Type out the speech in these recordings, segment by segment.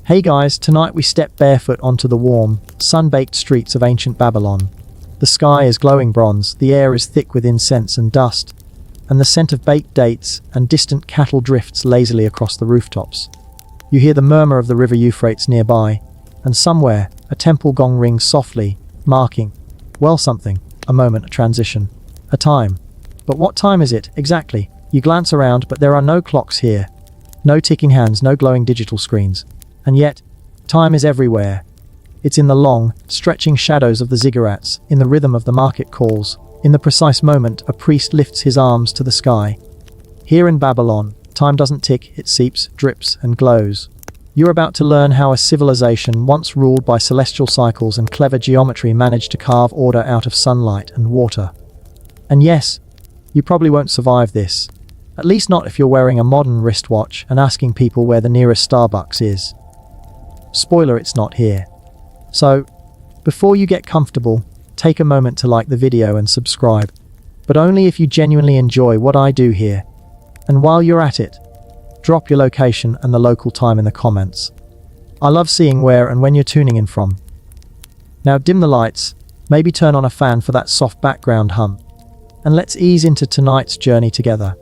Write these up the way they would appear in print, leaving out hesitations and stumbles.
Hey guys, tonight we step barefoot onto the warm, sun-baked streets of ancient Babylon. The sky is glowing bronze, the air is thick with incense and dust, and the scent of baked dates and distant cattle drifts lazily across the rooftops. You hear the murmur of the river Euphrates nearby, and somewhere, a temple gong rings softly, marking, well, something, a moment, a transition, a time. But what time is it, exactly? You glance around, but there are no clocks here. No ticking hands, no glowing digital screens. And yet, time is everywhere. It's in the long, stretching shadows of the ziggurats, in the rhythm of the market calls, in the precise moment a priest lifts his arms to the sky. Here in Babylon, time doesn't tick, it seeps, drips, and glows. You're about to learn how a civilization once ruled by celestial cycles and clever geometry managed to carve order out of sunlight and water. And yes, you probably won't survive this. At least not if you're wearing a modern wristwatch and asking people where the nearest Starbucks is. Spoiler, it's not here. So, before you get comfortable, take a moment to like the video and subscribe, but only if you genuinely enjoy what I do here. And while you're at it, drop your location and the local time in the comments. I love seeing where and when you're tuning in from. Now dim the lights, maybe turn on a fan for that soft background hum, and let's ease into tonight's journey together.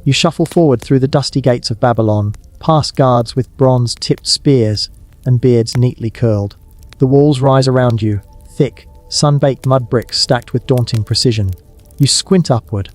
You shuffle forward through the dusty gates of Babylon, past guards with bronze-tipped spears and beards neatly curled. The walls rise around you, thick, sun-baked mud bricks stacked with daunting precision. You squint upward.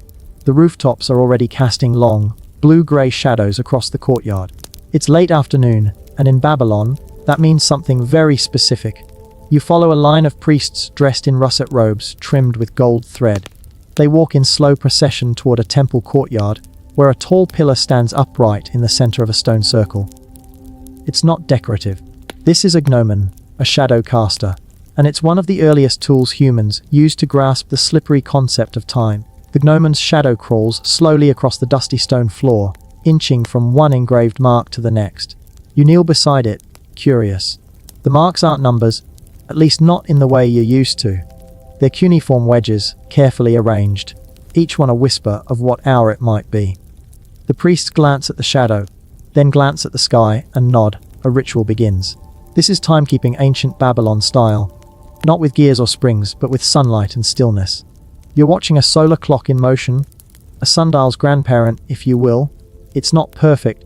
The rooftops are already casting long, blue-grey shadows across the courtyard. It's late afternoon, and in Babylon, that means something very specific. You follow a line of priests dressed in russet robes trimmed with gold thread. They walk in slow procession toward a temple courtyard, where a tall pillar stands upright in the center of a stone circle. It's not decorative. This is a gnomon, a shadow caster, and it's one of the earliest tools humans used to grasp the slippery concept of time. The gnomon's shadow crawls slowly across the dusty stone floor, inching from one engraved mark to the next. You kneel beside it, curious. The marks aren't numbers, at least not in the way you're used to. They're cuneiform wedges, carefully arranged, each one a whisper of what hour it might be. The priests glance at the shadow, then glance at the sky and nod. A ritual begins. This is timekeeping ancient Babylon style, not with gears or springs, but with sunlight and stillness. You're watching a solar clock in motion, a sundial's grandparent, if you will. It's not perfect,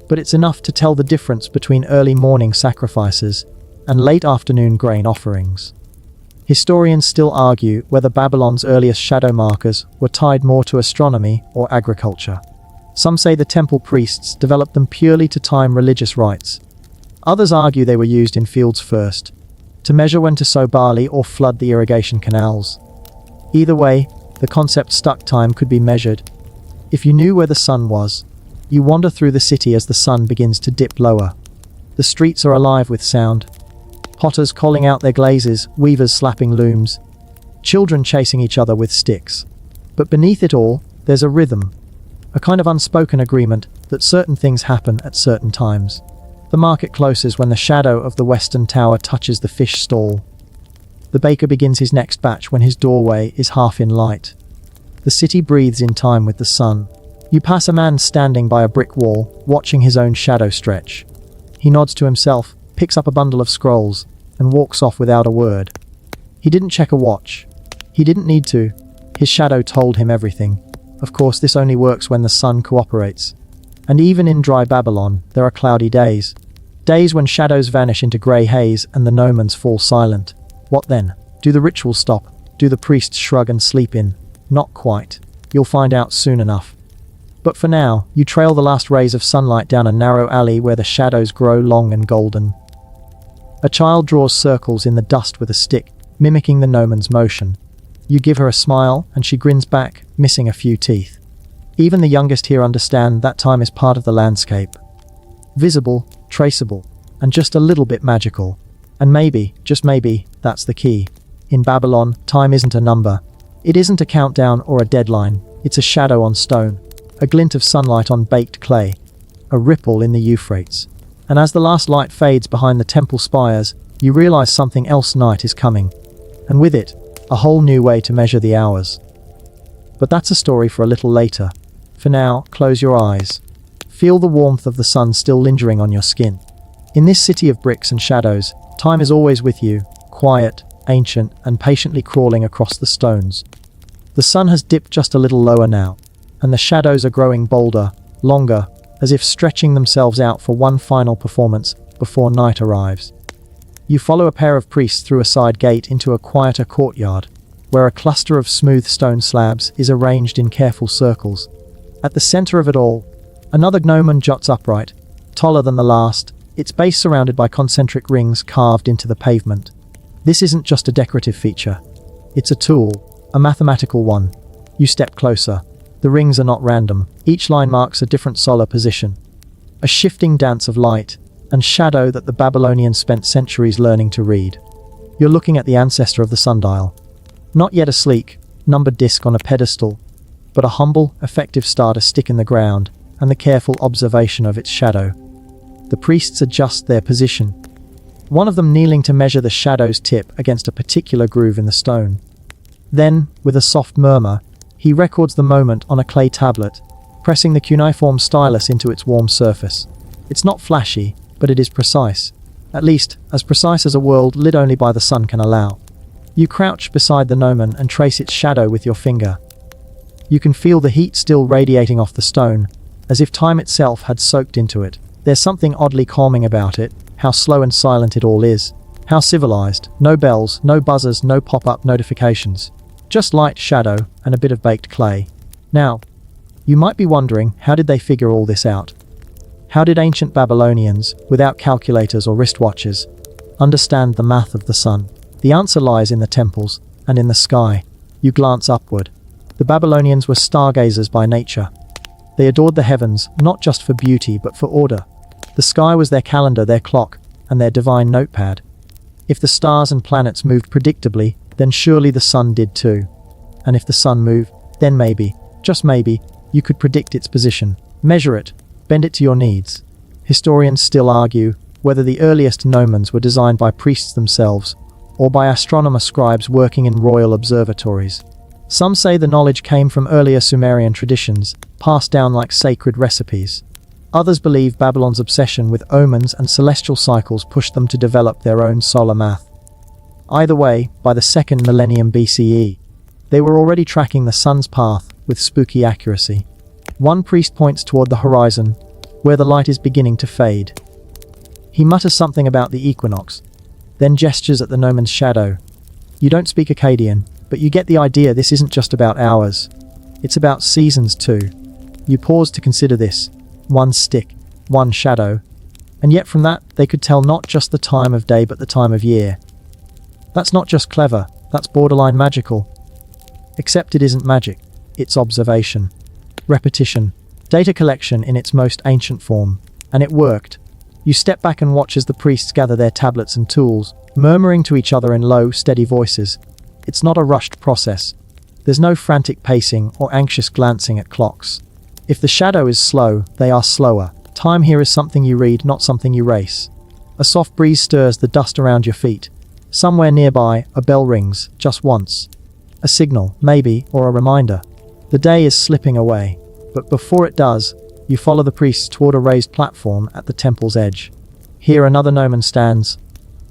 but it's enough to tell the difference between early morning sacrifices and late afternoon grain offerings. Historians still argue whether Babylon's earliest shadow markers were tied more to astronomy or agriculture. Some say the temple priests developed them purely to time religious rites. Others argue they were used in fields first, to measure when to sow barley or flood the irrigation canals. Either way, the concept stuck time could be measured. If you knew where the sun was, you wander through the city as the sun begins to dip lower. The streets are alive with sound. Potters calling out their glazes, weavers slapping looms, children chasing each other with sticks. But beneath it all, there's a rhythm, a kind of unspoken agreement that certain things happen at certain times. The market closes when the shadow of the western tower touches the fish stall. The baker begins his next batch when his doorway is half in light. The city breathes in time with the sun. You pass a man standing by a brick wall, watching his own shadow stretch. He nods to himself, picks up a bundle of scrolls, and walks off without a word. He didn't check a watch. He didn't need to. His shadow told him everything. Of course, this only works when the sun cooperates. And even in dry Babylon, there are cloudy days. Days when shadows vanish into grey haze and the gnomons fall silent. What then? Do the rituals stop? Do the priests shrug and sleep in? Not quite. You'll find out soon enough. But for now, you trail the last rays of sunlight down a narrow alley where the shadows grow long and golden. A child draws circles in the dust with a stick, mimicking the gnomon's motion. You give her a smile, and she grins back, missing a few teeth. Even the youngest here understand that time is part of the landscape. Visible, traceable, and just a little bit magical. And maybe, just maybe, that's the key. In Babylon, time isn't a number. It isn't a countdown or a deadline. It's a shadow on stone, a glint of sunlight on baked clay, a ripple in the Euphrates. And as the last light fades behind the temple spires, you realize something else night is coming. And with it, a whole new way to measure the hours. But that's a story for a little later. For now, close your eyes. Feel the warmth of the sun still lingering on your skin. In this city of bricks and shadows, time is always with you, quiet, ancient, and patiently crawling across the stones. The sun has dipped just a little lower now, and the shadows are growing bolder, longer, as if stretching themselves out for one final performance before night arrives. You follow a pair of priests through a side gate into a quieter courtyard, where a cluster of smooth stone slabs is arranged in careful circles. At the center of it all, another gnomon juts upright, taller than the last, its base surrounded by concentric rings carved into the pavement. This isn't just a decorative feature. It's a tool, a mathematical one. You step closer. The rings are not random. Each line marks a different solar position. A shifting dance of light and shadow that the Babylonians spent centuries learning to read. You're looking at the ancestor of the sundial. Not yet a sleek, numbered disc on a pedestal, but a humble, effective star to stick in the ground, and the careful observation of its shadow. The priests adjust their position, one of them kneeling to measure the shadow's tip against a particular groove in the stone. Then, with a soft murmur, he records the moment on a clay tablet, pressing the cuneiform stylus into its warm surface. It's not flashy, but it is precise. At least, as precise as a world lit only by the sun can allow. You crouch beside the gnomon and trace its shadow with your finger. You can feel the heat still radiating off the stone, as if time itself had soaked into it. There's something oddly calming about it, how slow and silent it all is. How civilized. No bells, no buzzers, no pop-up notifications. Just light, shadow, and a bit of baked clay. Now, you might be wondering, how did they figure all this out? How did ancient Babylonians, without calculators or wristwatches, understand the math of the sun? The answer lies in the temples and in the sky. You glance upward. The Babylonians were stargazers by nature. They adored the heavens, not just for beauty but for order. The sky was their calendar, their clock, and their divine notepad. If the stars and planets moved predictably, then surely the sun did too. And if the sun moved, then maybe, just maybe, you could predict its position, measure it, bend it to your needs. Historians still argue whether the earliest gnomons were designed by priests themselves or by astronomer scribes working in royal observatories. Some say the knowledge came from earlier Sumerian traditions, passed down like sacred recipes. Others believe Babylon's obsession with omens and celestial cycles pushed them to develop their own solar math. Either way, by the 2nd millennium BCE, they were already tracking the sun's path with spooky accuracy. One priest points toward the horizon, where the light is beginning to fade. He mutters something about the equinox, then gestures at the gnomon's shadow. You don't speak Akkadian, but you get the idea. This isn't just about hours. It's about seasons too. You pause to consider this. One stick, one shadow. And yet from that, they could tell not just the time of day but the time of year. That's not just clever, that's borderline magical. Except it isn't magic, it's observation. Repetition. Data collection in its most ancient form. And it worked. You step back and watch as the priests gather their tablets and tools, murmuring to each other in low, steady voices. It's not a rushed process. There's no frantic pacing or anxious glancing at clocks. If the shadow is slow, they are slower. Time here is something you read, not something you race. A soft breeze stirs the dust around your feet. Somewhere nearby, a bell rings, just once. A signal, maybe, or a reminder. The day is slipping away. But before it does, you follow the priests toward a raised platform at the temple's edge. Here another gnomon stands.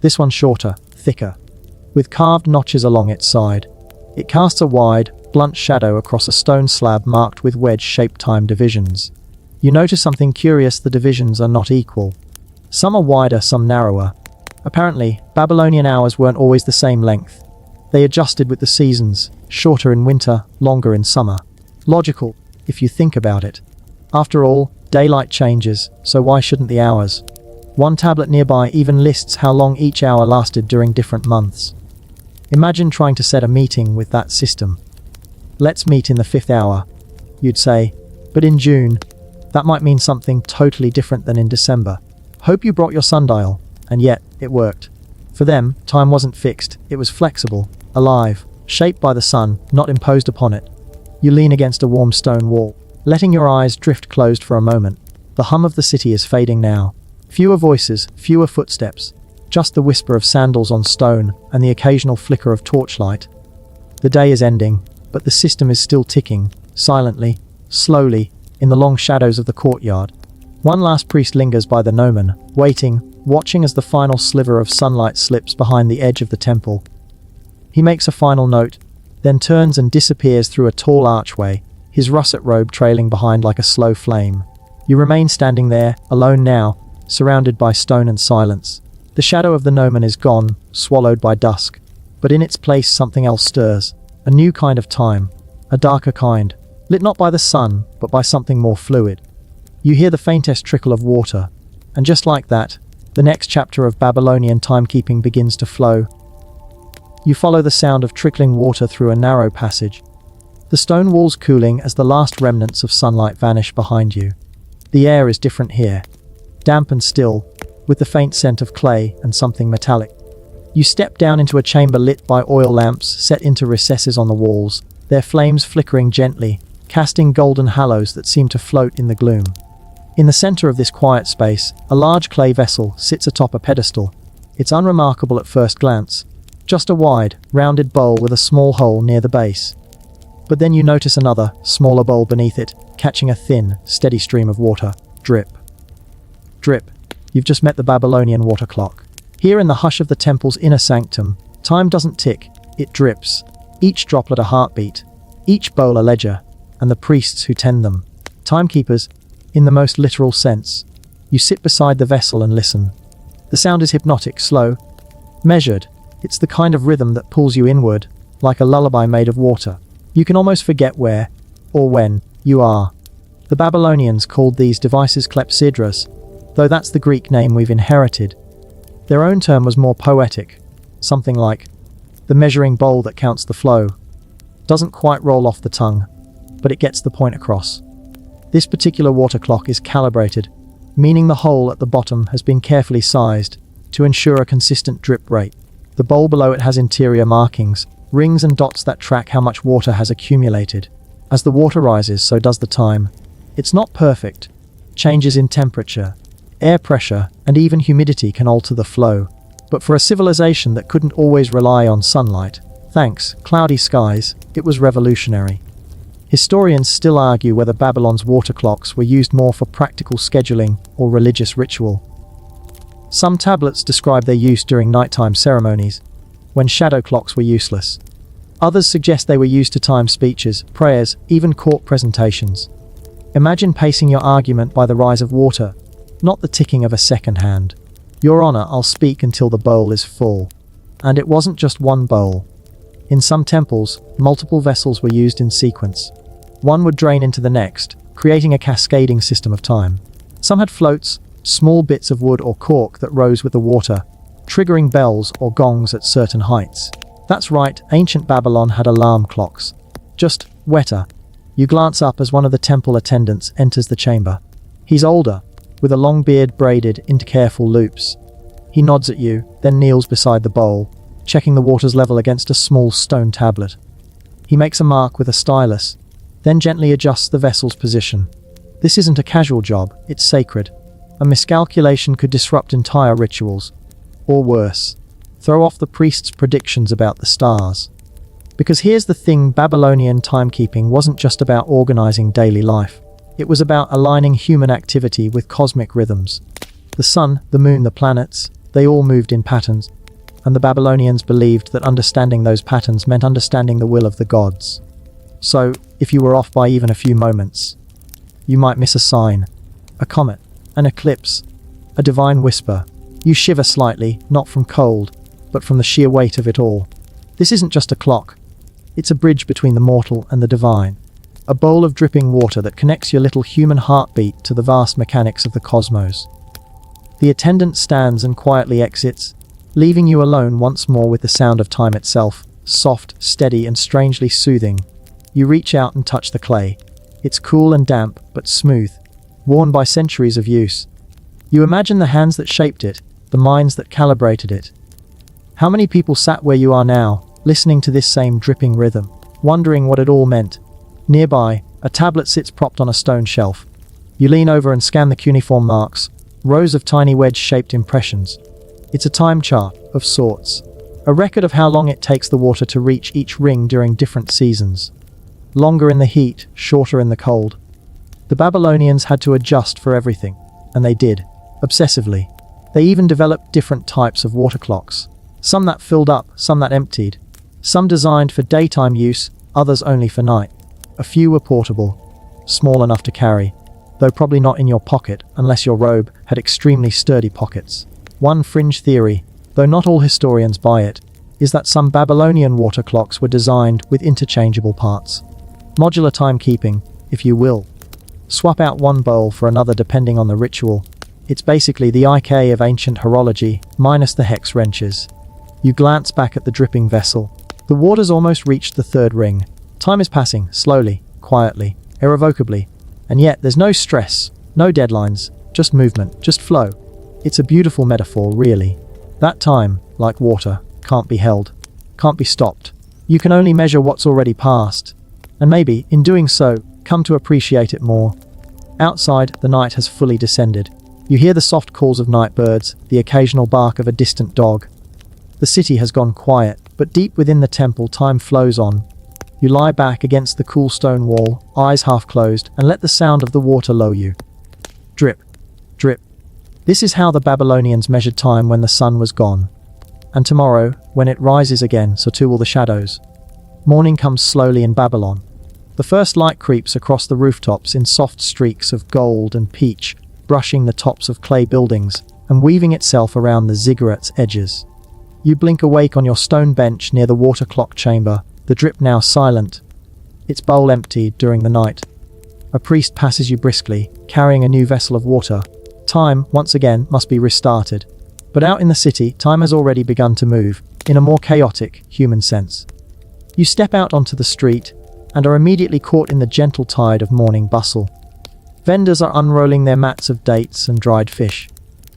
This one shorter, thicker, with carved notches along its side. It casts a wide, blunt shadow across a stone slab marked with wedge-shaped time divisions. You notice something curious: the divisions are not equal. Some are wider, some narrower. Apparently, Babylonian hours weren't always the same length. They adjusted with the seasons, shorter in winter, longer in summer. Logical, if you think about it. After all, daylight changes, so why shouldn't the hours? One tablet nearby even lists how long each hour lasted during different months. Imagine trying to set a meeting with that system. Let's meet in the 5th hour, you'd say, but in June, that might mean something totally different than in December. Hope you brought your sundial, and yet, it worked. For them, time wasn't fixed, it was flexible, alive, shaped by the sun, not imposed upon it. You lean against a warm stone wall, letting your eyes drift closed for a moment. The hum of the city is fading now. Fewer voices, fewer footsteps, just the whisper of sandals on stone and the occasional flicker of torchlight. The day is ending, but the system is still ticking, silently, slowly, in the long shadows of the courtyard. One last priest lingers by the gnomon, waiting, watching as the final sliver of sunlight slips behind the edge of the temple. He makes a final note, then turns and disappears through a tall archway, his russet robe trailing behind like a slow flame. You remain standing there, alone now, surrounded by stone and silence. The shadow of the gnomon is gone, swallowed by dusk, but in its place something else stirs, a new kind of time, a darker kind, lit not by the sun, but by something more fluid. You hear the faintest trickle of water, and just like that, the next chapter of Babylonian timekeeping begins to flow. You follow the sound of trickling water through a narrow passage, the stone walls cooling as the last remnants of sunlight vanish behind you. The air is different here, damp and still, with the faint scent of clay and something metallic. You step down into a chamber lit by oil lamps set into recesses on the walls, their flames flickering gently, casting golden halos that seem to float in the gloom. In the center of this quiet space, a large clay vessel sits atop a pedestal. It's unremarkable at first glance, just a wide, rounded bowl with a small hole near the base. But then you notice another, smaller bowl beneath it, catching a thin, steady stream of water. Drip. Drip. You've just met the Babylonian water clock. Here in the hush of the temple's inner sanctum, time doesn't tick, it drips. Each droplet a heartbeat, each bowl a ledger, and the priests who tend them. Timekeepers, in the most literal sense. You sit beside the vessel and listen. The sound is hypnotic, slow, measured. It's the kind of rhythm that pulls you inward, like a lullaby made of water. You can almost forget where, or when, you are. The Babylonians called these devices clepsydras, though that's the Greek name we've inherited. Their own term was more poetic, something like, the measuring bowl that counts the flow. Doesn't quite roll off the tongue, but it gets the point across. This particular water clock is calibrated, meaning the hole at the bottom has been carefully sized to ensure a consistent drip rate. The bowl below it has interior markings, rings and dots that track how much water has accumulated. As the water rises, so does the time. It's not perfect. Changes in temperature, air pressure, and even humidity can alter the flow. But for a civilization that couldn't always rely on sunlight, thanks, cloudy skies, it was revolutionary. Historians still argue whether Babylon's water clocks were used more for practical scheduling or religious ritual. Some tablets describe their use during nighttime ceremonies, when shadow clocks were useless. Others suggest they were used to time speeches, prayers, even court presentations. Imagine pacing your argument by the rise of water, not the ticking of a second hand. Your Honor, I'll speak until the bowl is full. And it wasn't just one bowl. In some temples, multiple vessels were used in sequence. One would drain into the next, creating a cascading system of time. Some had floats, small bits of wood or cork that rose with the water, triggering bells or gongs at certain heights. That's right, ancient Babylon had alarm clocks. Just wetter. You glance up as one of the temple attendants enters the chamber. He's older, with a long beard braided into careful loops. He nods at you, then kneels beside the bowl, checking the water's level against a small stone tablet. He makes a mark with a stylus, then gently adjusts the vessel's position. This isn't a casual job, it's sacred. A miscalculation could disrupt entire rituals. Or worse, throw off the priest's predictions about the stars. Because here's the thing, Babylonian timekeeping wasn't just about organizing daily life. It was about aligning human activity with cosmic rhythms. The sun, the moon, the planets, they all moved in patterns, and the Babylonians believed that understanding those patterns meant understanding the will of the gods. So, if you were off by even a few moments, you might miss a sign, a comet, an eclipse, a divine whisper. You shiver slightly, not from cold, but from the sheer weight of it all. This isn't just a clock. It's a bridge between the mortal and the divine. A bowl of dripping water that connects your little human heartbeat to the vast mechanics of the cosmos. The attendant stands and quietly exits, leaving you alone once more with the sound of time itself, soft, steady, and strangely soothing. You reach out and touch the clay. It's cool and damp, but smooth, worn by centuries of use. You imagine the hands that shaped it, the minds that calibrated it. How many people sat where you are now, listening to this same dripping rhythm, wondering what it all meant? Nearby, a tablet sits propped on a stone shelf. You lean over and scan the cuneiform marks, rows of tiny wedge-shaped impressions. It's a time chart, of sorts. A record of how long it takes the water to reach each ring during different seasons. Longer in the heat, shorter in the cold. The Babylonians had to adjust for everything, and they did, obsessively. They even developed different types of water clocks. Some that filled up, some that emptied. Some designed for daytime use, others only for night. A few were portable, small enough to carry, though probably not in your pocket unless your robe had extremely sturdy pockets. One fringe theory, though not all historians buy it, is that some Babylonian water clocks were designed with interchangeable parts. Modular timekeeping, if you will. Swap out one bowl for another depending on the ritual. It's basically the IK of ancient horology, minus the hex wrenches. You glance back at the dripping vessel. The water's almost reached the third ring. Time is passing, slowly, quietly, irrevocably. And yet there's no stress, no deadlines, just movement, just flow. It's a beautiful metaphor, really. That time, like water, can't be held, can't be stopped. You can only measure what's already passed. And maybe, in doing so, come to appreciate it more. Outside, the night has fully descended. You hear the soft calls of night birds, the occasional bark of a distant dog. The city has gone quiet, but deep within the temple time flows on. You lie back against the cool stone wall, eyes half closed, and let the sound of the water lull you. Drip, drip. This is how the Babylonians measured time when the sun was gone. And tomorrow, when it rises again, so too will the shadows. Morning comes slowly in Babylon. The first light creeps across the rooftops in soft streaks of gold and peach, brushing the tops of clay buildings and weaving itself around the ziggurat's edges. You blink awake on your stone bench near the water clock chamber, the drip now silent, its bowl emptied during the night. A priest passes you briskly, carrying a new vessel of water. Time, once again, must be restarted. But out in the city, time has already begun to move, in a more chaotic, human sense. You step out onto the street, and are immediately caught in the gentle tide of morning bustle. Vendors are unrolling their mats of dates and dried fish.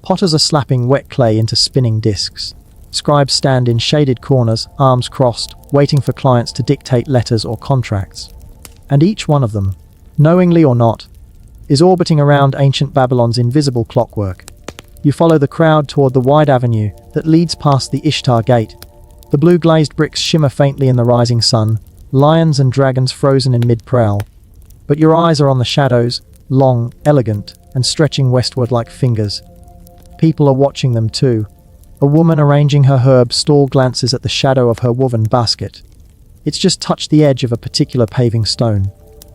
Potters are slapping wet clay into spinning discs. Scribes stand in shaded corners, arms crossed, waiting for clients to dictate letters or contracts. And each one of them, knowingly or not, is orbiting around ancient Babylon's invisible clockwork. You follow the crowd toward the wide avenue that leads past the Ishtar Gate. The blue glazed bricks shimmer faintly in the rising sun, lions and dragons frozen in mid-prowl. But your eyes are on the shadows, long, elegant, and stretching westward like fingers. People are watching them too. A woman arranging her herb stall glances at the shadow of her woven basket. It's just touched the edge of a particular paving stone.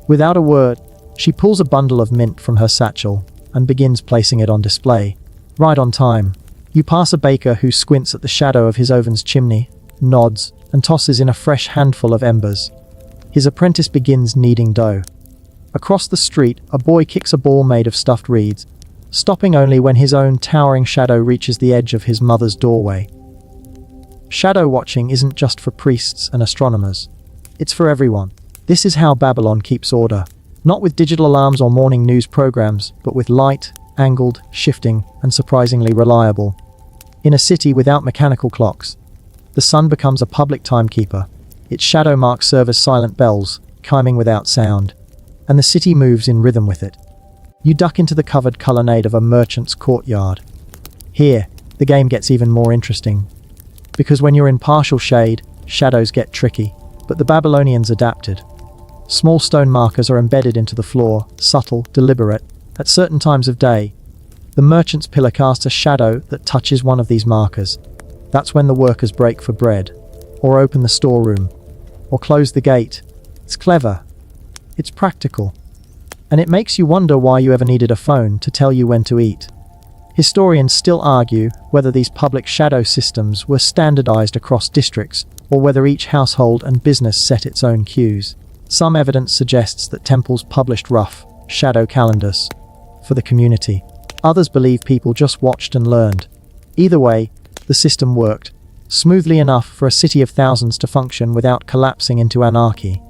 Without a word, she pulls a bundle of mint from her satchel and begins placing it on display. Right on time. You pass a baker who squints at the shadow of his oven's chimney, nods, and tosses in a fresh handful of embers. His apprentice begins kneading dough. Across the street, a boy kicks a ball made of stuffed reeds, stopping only when his own towering shadow reaches the edge of his mother's doorway. Shadow watching isn't just for priests and astronomers. It's for everyone. This is how Babylon keeps order. Not with digital alarms or morning news programs, but with light, angled, shifting, and surprisingly reliable. In a city without mechanical clocks, the sun becomes a public timekeeper. Its shadow marks serve as silent bells, chiming without sound, and the city moves in rhythm with it. You duck into the covered colonnade of a merchant's courtyard. Here, the game gets even more interesting. Because when you're in partial shade, shadows get tricky, but the Babylonians adapted. Small stone markers are embedded into the floor, subtle, deliberate. At certain times of day, the merchant's pillar casts a shadow that touches one of these markers. That's when the workers break for bread, or open the storeroom, or close the gate. It's clever. It's practical. And it makes you wonder why you ever needed a phone to tell you when to eat. Historians still argue whether these public shadow systems were standardized across districts, or whether each household and business set its own cues. Some evidence suggests that temples published rough, shadow calendars for the community. Others believe people just watched and learned. Either way, the system worked, smoothly enough for a city of thousands to function without collapsing into anarchy.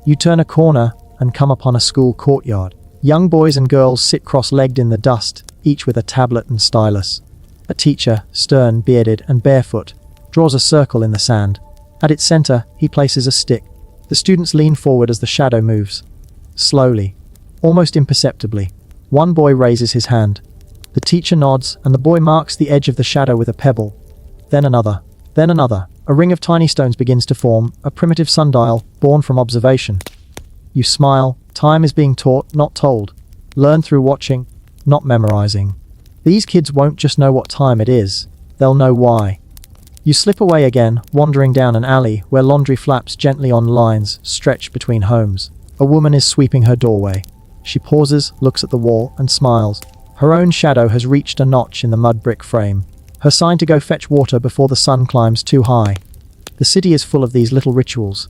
You turn a corner and come upon a school courtyard. Young boys and girls sit cross-legged in the dust, each with a tablet and stylus. A teacher, stern, bearded, and barefoot, draws a circle in the sand. At its center, he places a stick. The students lean forward as the shadow moves. Slowly, almost imperceptibly, one boy raises his hand. The teacher nods, and the boy marks the edge of the shadow with a pebble. Then another. Then another. A ring of tiny stones begins to form, a primitive sundial, born from observation. You smile. Time is being taught, not told. Learn through watching, not memorizing. These kids won't just know what time it is, they'll know why. You slip away again, wandering down an alley where laundry flaps gently on lines stretched between homes. A woman is sweeping her doorway. She pauses, looks at the wall, and smiles. Her own shadow has reached a notch in the mud brick frame. Her sign to go fetch water before the sun climbs too high. The city is full of these little rituals.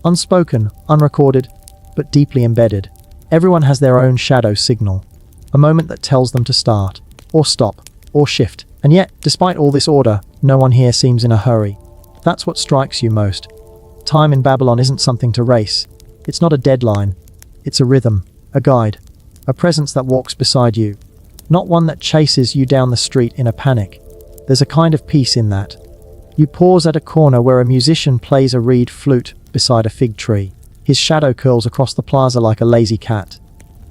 Unspoken, unrecorded, but deeply embedded. Everyone has their own shadow signal. A moment that tells them to start, or stop, or shift. And yet, despite all this order, no one here seems in a hurry. That's what strikes you most. Time in Babylon isn't something to race. It's not a deadline. It's a rhythm, a guide, a presence that walks beside you. Not one that chases you down the street in a panic. There's a kind of peace in that. You pause at a corner where a musician plays a reed flute beside a fig tree. His shadow curls across the plaza like a lazy cat.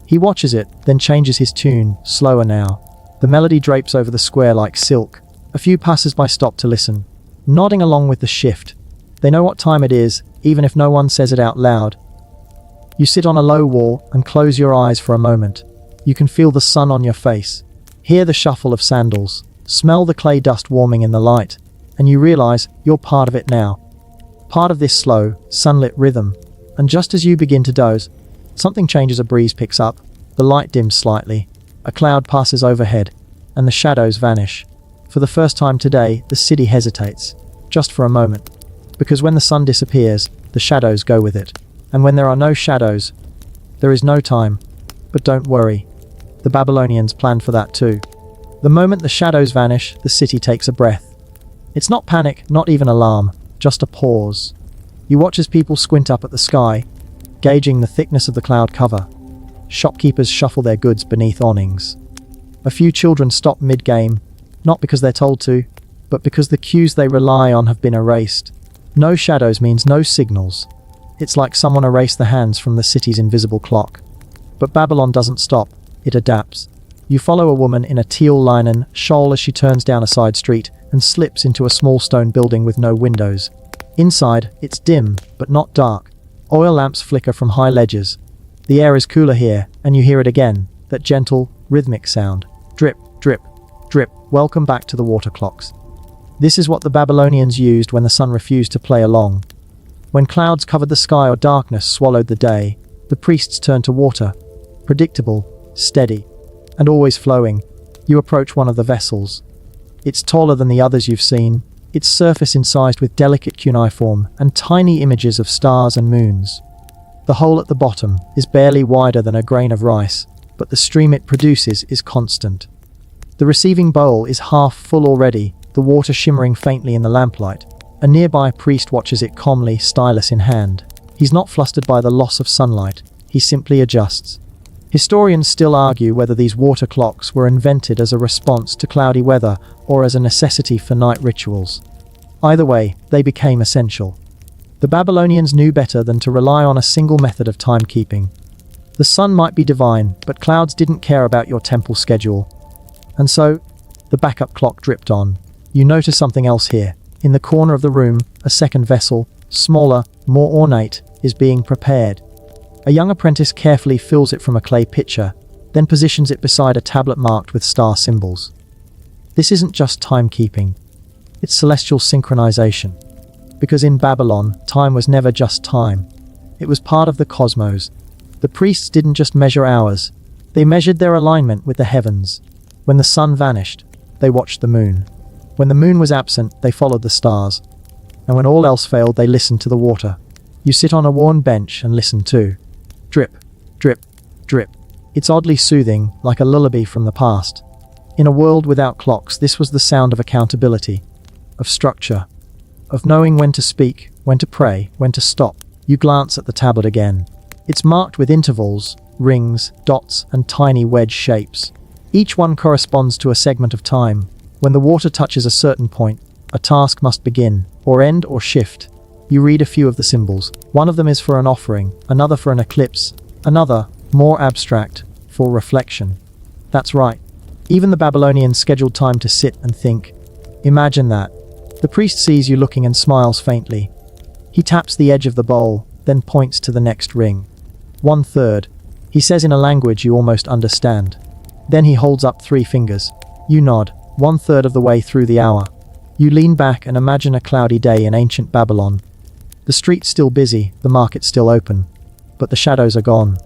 He watches it, then changes his tune, slower now. The melody drapes over the square like silk. A few passers-by stop to listen, nodding along with the shift. They know what time it is, even if no one says it out loud. You sit on a low wall and close your eyes for a moment. You can feel the sun on your face, hear the shuffle of sandals, smell the clay dust warming in the light, and you realize you're part of it now. Part of this slow, sunlit rhythm. And just as you begin to doze, something changes. A breeze picks up, the light dims slightly, a cloud passes overhead, and the shadows vanish. For the first time today, the city hesitates, just for a moment. Because when the sun disappears, the shadows go with it. And when there are no shadows, there is no time. But don't worry, the Babylonians planned for that too. The moment the shadows vanish, the city takes a breath. It's not panic, not even alarm, just a pause. You watch as people squint up at the sky, gauging the thickness of the cloud cover. Shopkeepers shuffle their goods beneath awnings. A few children stop mid-game, not because they're told to, but because the cues they rely on have been erased. No shadows means no signals. It's like someone erased the hands from the city's invisible clock. But Babylon doesn't stop, it adapts. You follow a woman in a teal linen shawl as she turns down a side street and slips into a small stone building with no windows. Inside, it's dim, but not dark. Oil lamps flicker from high ledges. The air is cooler here, and you hear it again, that gentle, rhythmic sound. Drip, drip, drip. Welcome back to the water clocks. This is what the Babylonians used when the sun refused to play along. When clouds covered the sky or darkness swallowed the day, the priests turned to water. Predictable, steady, and always flowing. You approach one of the vessels. It's taller than the others you've seen, its surface incised with delicate cuneiform and tiny images of stars and moons. The hole at the bottom is barely wider than a grain of rice, but the stream it produces is constant. The receiving bowl is half full already, the water shimmering faintly in the lamplight. A nearby priest watches it calmly, stylus in hand. He's not flustered by the loss of sunlight, he simply adjusts. Historians still argue whether these water clocks were invented as a response to cloudy weather or as a necessity for night rituals. Either way, they became essential. The Babylonians knew better than to rely on a single method of timekeeping. The sun might be divine, but clouds didn't care about your temple schedule. And so, the backup clock dripped on. You notice something else here. In the corner of the room, a second vessel, smaller, more ornate, is being prepared. A young apprentice carefully fills it from a clay pitcher, then positions it beside a tablet marked with star symbols. This isn't just timekeeping, it's celestial synchronization. Because in Babylon, time was never just time. It was part of the cosmos. The priests didn't just measure hours, they measured their alignment with the heavens. When the sun vanished, they watched the moon. When the moon was absent, they followed the stars. And when all else failed, they listened to the water. You sit on a worn bench and listen too. Drip, drip, drip. It's oddly soothing, like a lullaby from the past. In a world without clocks, this was the sound of accountability, of structure, of knowing when to speak, when to pray, when to stop. You glance at the tablet again. It's marked with intervals, rings, dots, and tiny wedge shapes. Each one corresponds to a segment of time. When the water touches a certain point, a task must begin, or end, or shift. You read a few of the symbols. One of them is for an offering, another for an eclipse, another, more abstract, for reflection. That's right. Even the Babylonians scheduled time to sit and think. Imagine that. The priest sees you looking and smiles faintly. He taps the edge of the bowl, then points to the next ring. 1/3. He says in a language you almost understand. Then he holds up 3 fingers. You nod, 1/3 of the way through the hour. You lean back and imagine a cloudy day in ancient Babylon. The street's still busy, the market still open, but the shadows are gone.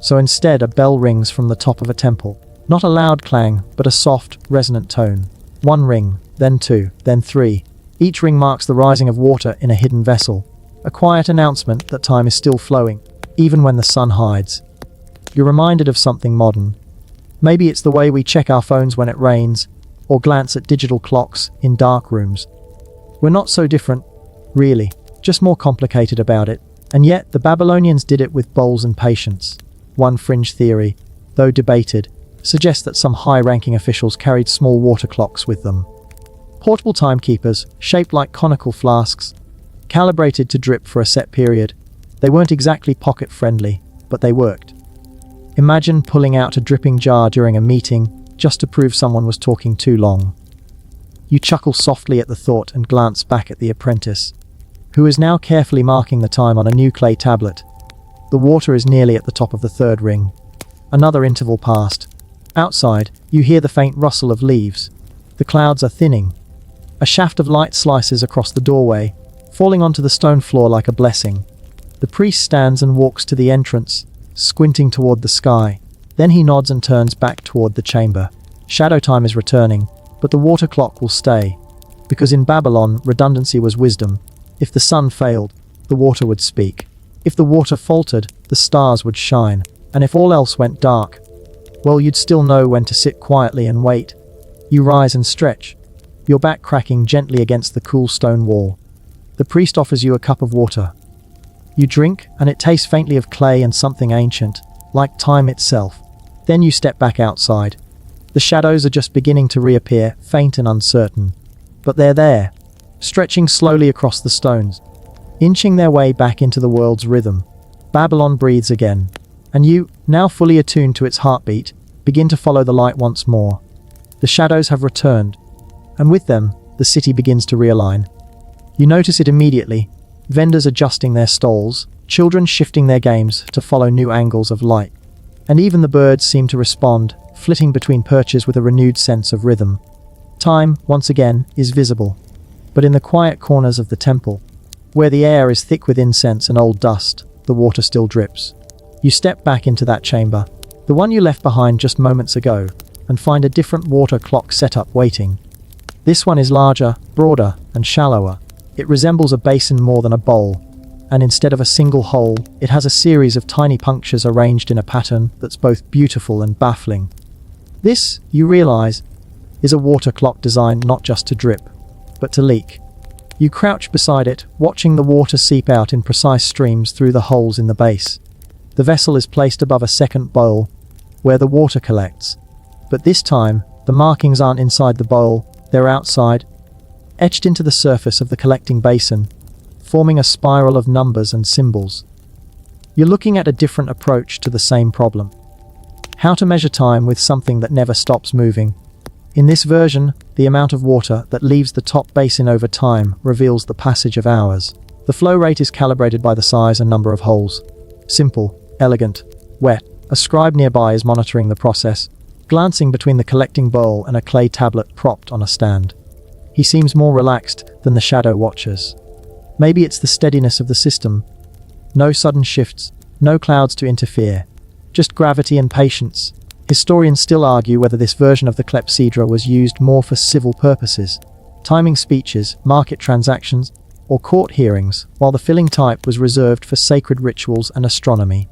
So instead, a bell rings from the top of a temple. Not a loud clang, but a soft, resonant tone. 1 ring, then 2, then 3. Each ring marks the rising of water in a hidden vessel. A quiet announcement that time is still flowing, even when the sun hides. You're reminded of something modern. Maybe it's the way we check our phones when it rains, or glance at digital clocks in dark rooms. We're not so different, really, just more complicated about it. And yet, the Babylonians did it with bowls and patience. One fringe theory, though debated, suggests that some high-ranking officials carried small water clocks with them. Portable timekeepers, shaped like conical flasks, calibrated to drip for a set period. They weren't exactly pocket-friendly, but they worked. Imagine pulling out a dripping jar during a meeting just to prove someone was talking too long. You chuckle softly at the thought and glance back at the apprentice, who is now carefully marking the time on a new clay tablet. The water is nearly at the top of the 3rd ring. Another interval passed. Outside, you hear the faint rustle of leaves. The clouds are thinning. A shaft of light slices across the doorway, falling onto the stone floor like a blessing. The priest stands and walks to the entrance, squinting toward the sky. Then he nods and turns back toward the chamber. Shadow time is returning, but the water clock will stay. Because in Babylon, redundancy was wisdom. If the sun failed, the water would speak. If the water faltered, the stars would shine. And if all else went dark, well, you'd still know when to sit quietly and wait. You rise and stretch, your back cracking gently against the cool stone wall. The priest offers you a cup of water. You drink, and it tastes faintly of clay and something ancient, like time itself. Then you step back outside. The shadows are just beginning to reappear, faint and uncertain. But they're there, stretching slowly across the stones, inching their way back into the world's rhythm. Babylon breathes again, and you, now fully attuned to its heartbeat, begin to follow the light once more. The shadows have returned, and with them, the city begins to realign. You notice it immediately, vendors adjusting their stalls, children shifting their games to follow new angles of light. And even the birds seem to respond, flitting between perches with a renewed sense of rhythm. Time, once again, is visible. But in the quiet corners of the temple, where the air is thick with incense and old dust, the water still drips. You step back into that chamber, the one you left behind just moments ago, and find a different water clock setup waiting. This one is larger, broader, and shallower. It resembles a basin more than a bowl, and instead of a single hole, it has a series of tiny punctures arranged in a pattern that's both beautiful and baffling. This, you realize, is a water clock designed not just to drip, but to leak. You crouch beside it, watching the water seep out in precise streams through the holes in the base. The vessel is placed above a second bowl, where the water collects. But this time, the markings aren't inside the bowl, they're outside, etched into the surface of the collecting basin, forming a spiral of numbers and symbols. You're looking at a different approach to the same problem. How to measure time with something that never stops moving. In this version, the amount of water that leaves the top basin over time reveals the passage of hours. The flow rate is calibrated by the size and number of holes. Simple, elegant, wet. A scribe nearby is monitoring the process, glancing between the collecting bowl and a clay tablet propped on a stand. He seems more relaxed than the shadow watchers. Maybe it's the steadiness of the system. No sudden shifts, no clouds to interfere. Just gravity and patience. Historians still argue whether this version of the clepsydra was used more for civil purposes, timing speeches, market transactions, or court hearings, while the filling type was reserved for sacred rituals and astronomy.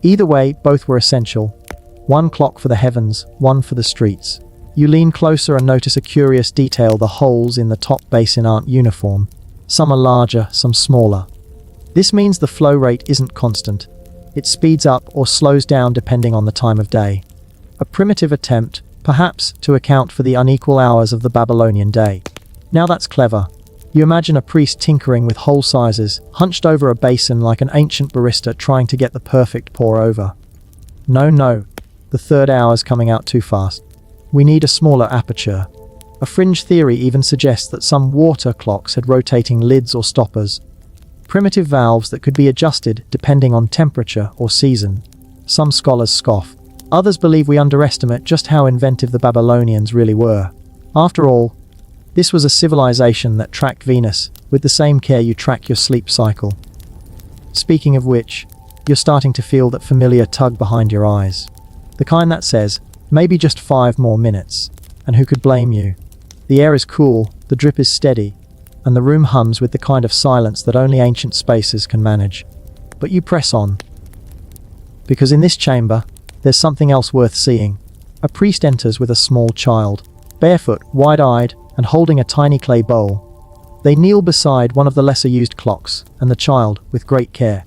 Either way, both were essential. One clock for the heavens, one for the streets. You lean closer and notice a curious detail: the holes in the top basin aren't uniform. Some are larger, some smaller. This means the flow rate isn't constant. It speeds up or slows down depending on the time of day. A primitive attempt, perhaps, to account for the unequal hours of the Babylonian day. Now that's clever. You imagine a priest tinkering with hole sizes, hunched over a basin like an ancient barista trying to get the perfect pour over. No, the third hour's coming out too fast. We need a smaller aperture. A fringe theory even suggests that some water clocks had rotating lids or stoppers, primitive valves that could be adjusted depending on temperature or season. Some scholars scoff. Others believe we underestimate just how inventive the Babylonians really were. After all, this was a civilization that tracked Venus with the same care you track your sleep cycle. Speaking of which, you're starting to feel that familiar tug behind your eyes. The kind that says, maybe just 5 more minutes, and who could blame you? The air is cool, the drip is steady, and the room hums with the kind of silence that only ancient spaces can manage. But you press on. Because in this chamber, there's something else worth seeing. A priest enters with a small child, barefoot, wide-eyed, and holding a tiny clay bowl. They kneel beside one of the lesser-used clocks, and the child, with great care,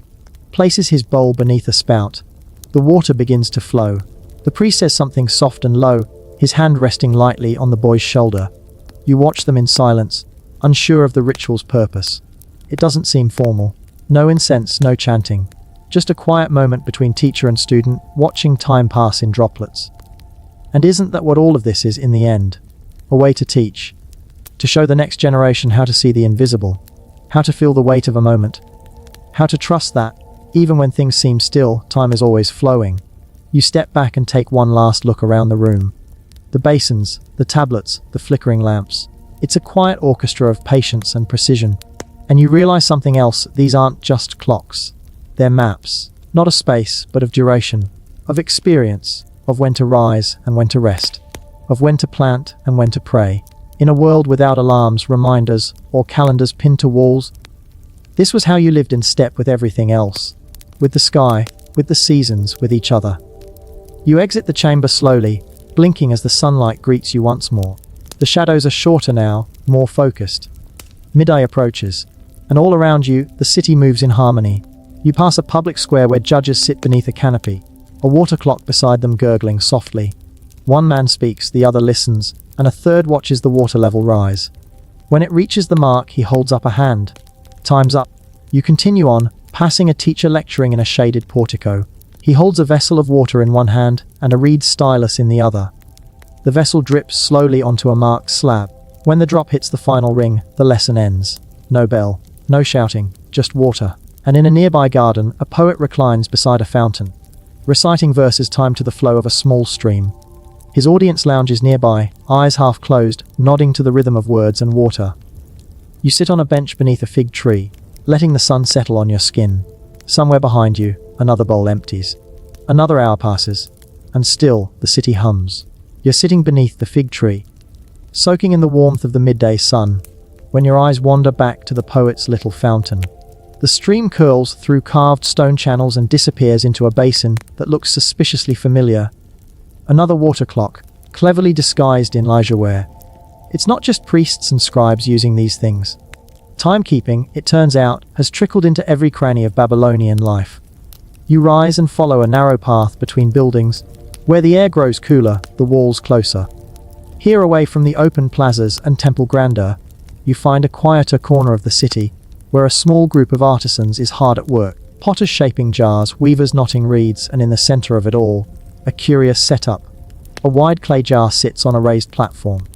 places his bowl beneath a spout. The water begins to flow. The priest says something soft and low, his hand resting lightly on the boy's shoulder. You watch them in silence, unsure of the ritual's purpose. It doesn't seem formal. No incense, no chanting. Just a quiet moment between teacher and student, watching time pass in droplets. And isn't that what all of this is in the end? A way to teach. To show the next generation how to see the invisible. How to feel the weight of a moment. How to trust that, even when things seem still, time is always flowing. You step back and take one last look around the room. The basins, the tablets, the flickering lamps. It's a quiet orchestra of patience and precision. And you realize something else, these aren't just clocks. They're maps, not of space, but of duration, of experience, of when to rise and when to rest, of when to plant and when to pray. In a world without alarms, reminders, or calendars pinned to walls, this was how you lived in step with everything else, with the sky, with the seasons, with each other. You exit the chamber slowly, blinking as the sunlight greets you once more. The shadows are shorter now, more focused. Midday approaches, and all around you, the city moves in harmony. You pass a public square where judges sit beneath a canopy, a water clock beside them gurgling softly. One man speaks, the other listens, and a third watches the water level rise. When it reaches the mark, he holds up a hand. Time's up. You continue on, passing a teacher lecturing in a shaded portico. He holds a vessel of water in one hand and a reed stylus in the other. The vessel drips slowly onto a marked slab. When the drop hits the final ring, the lesson ends. No bell, no shouting, just water. And in a nearby garden, a poet reclines beside a fountain, reciting verses timed to the flow of a small stream. His audience lounges nearby, eyes half closed, nodding to the rhythm of words and water. You sit on a bench beneath a fig tree, letting the sun settle on your skin. Somewhere behind you, another bowl empties. Another hour passes, and still the city hums. You're sitting beneath the fig tree, soaking in the warmth of the midday sun, when your eyes wander back to the poet's little fountain. The stream curls through carved stone channels and disappears into a basin that looks suspiciously familiar. Another water clock, cleverly disguised in leisure wear. It's not just priests and scribes using these things. Timekeeping, it turns out, has trickled into every cranny of Babylonian life. You rise and follow a narrow path between buildings, where the air grows cooler, the walls closer. Here, away from the open plazas and temple grandeur, you find a quieter corner of the city, where a small group of artisans is hard at work. Potters shaping jars, weavers knotting reeds, and in the center of it all, a curious setup. A wide clay jar sits on a raised platform.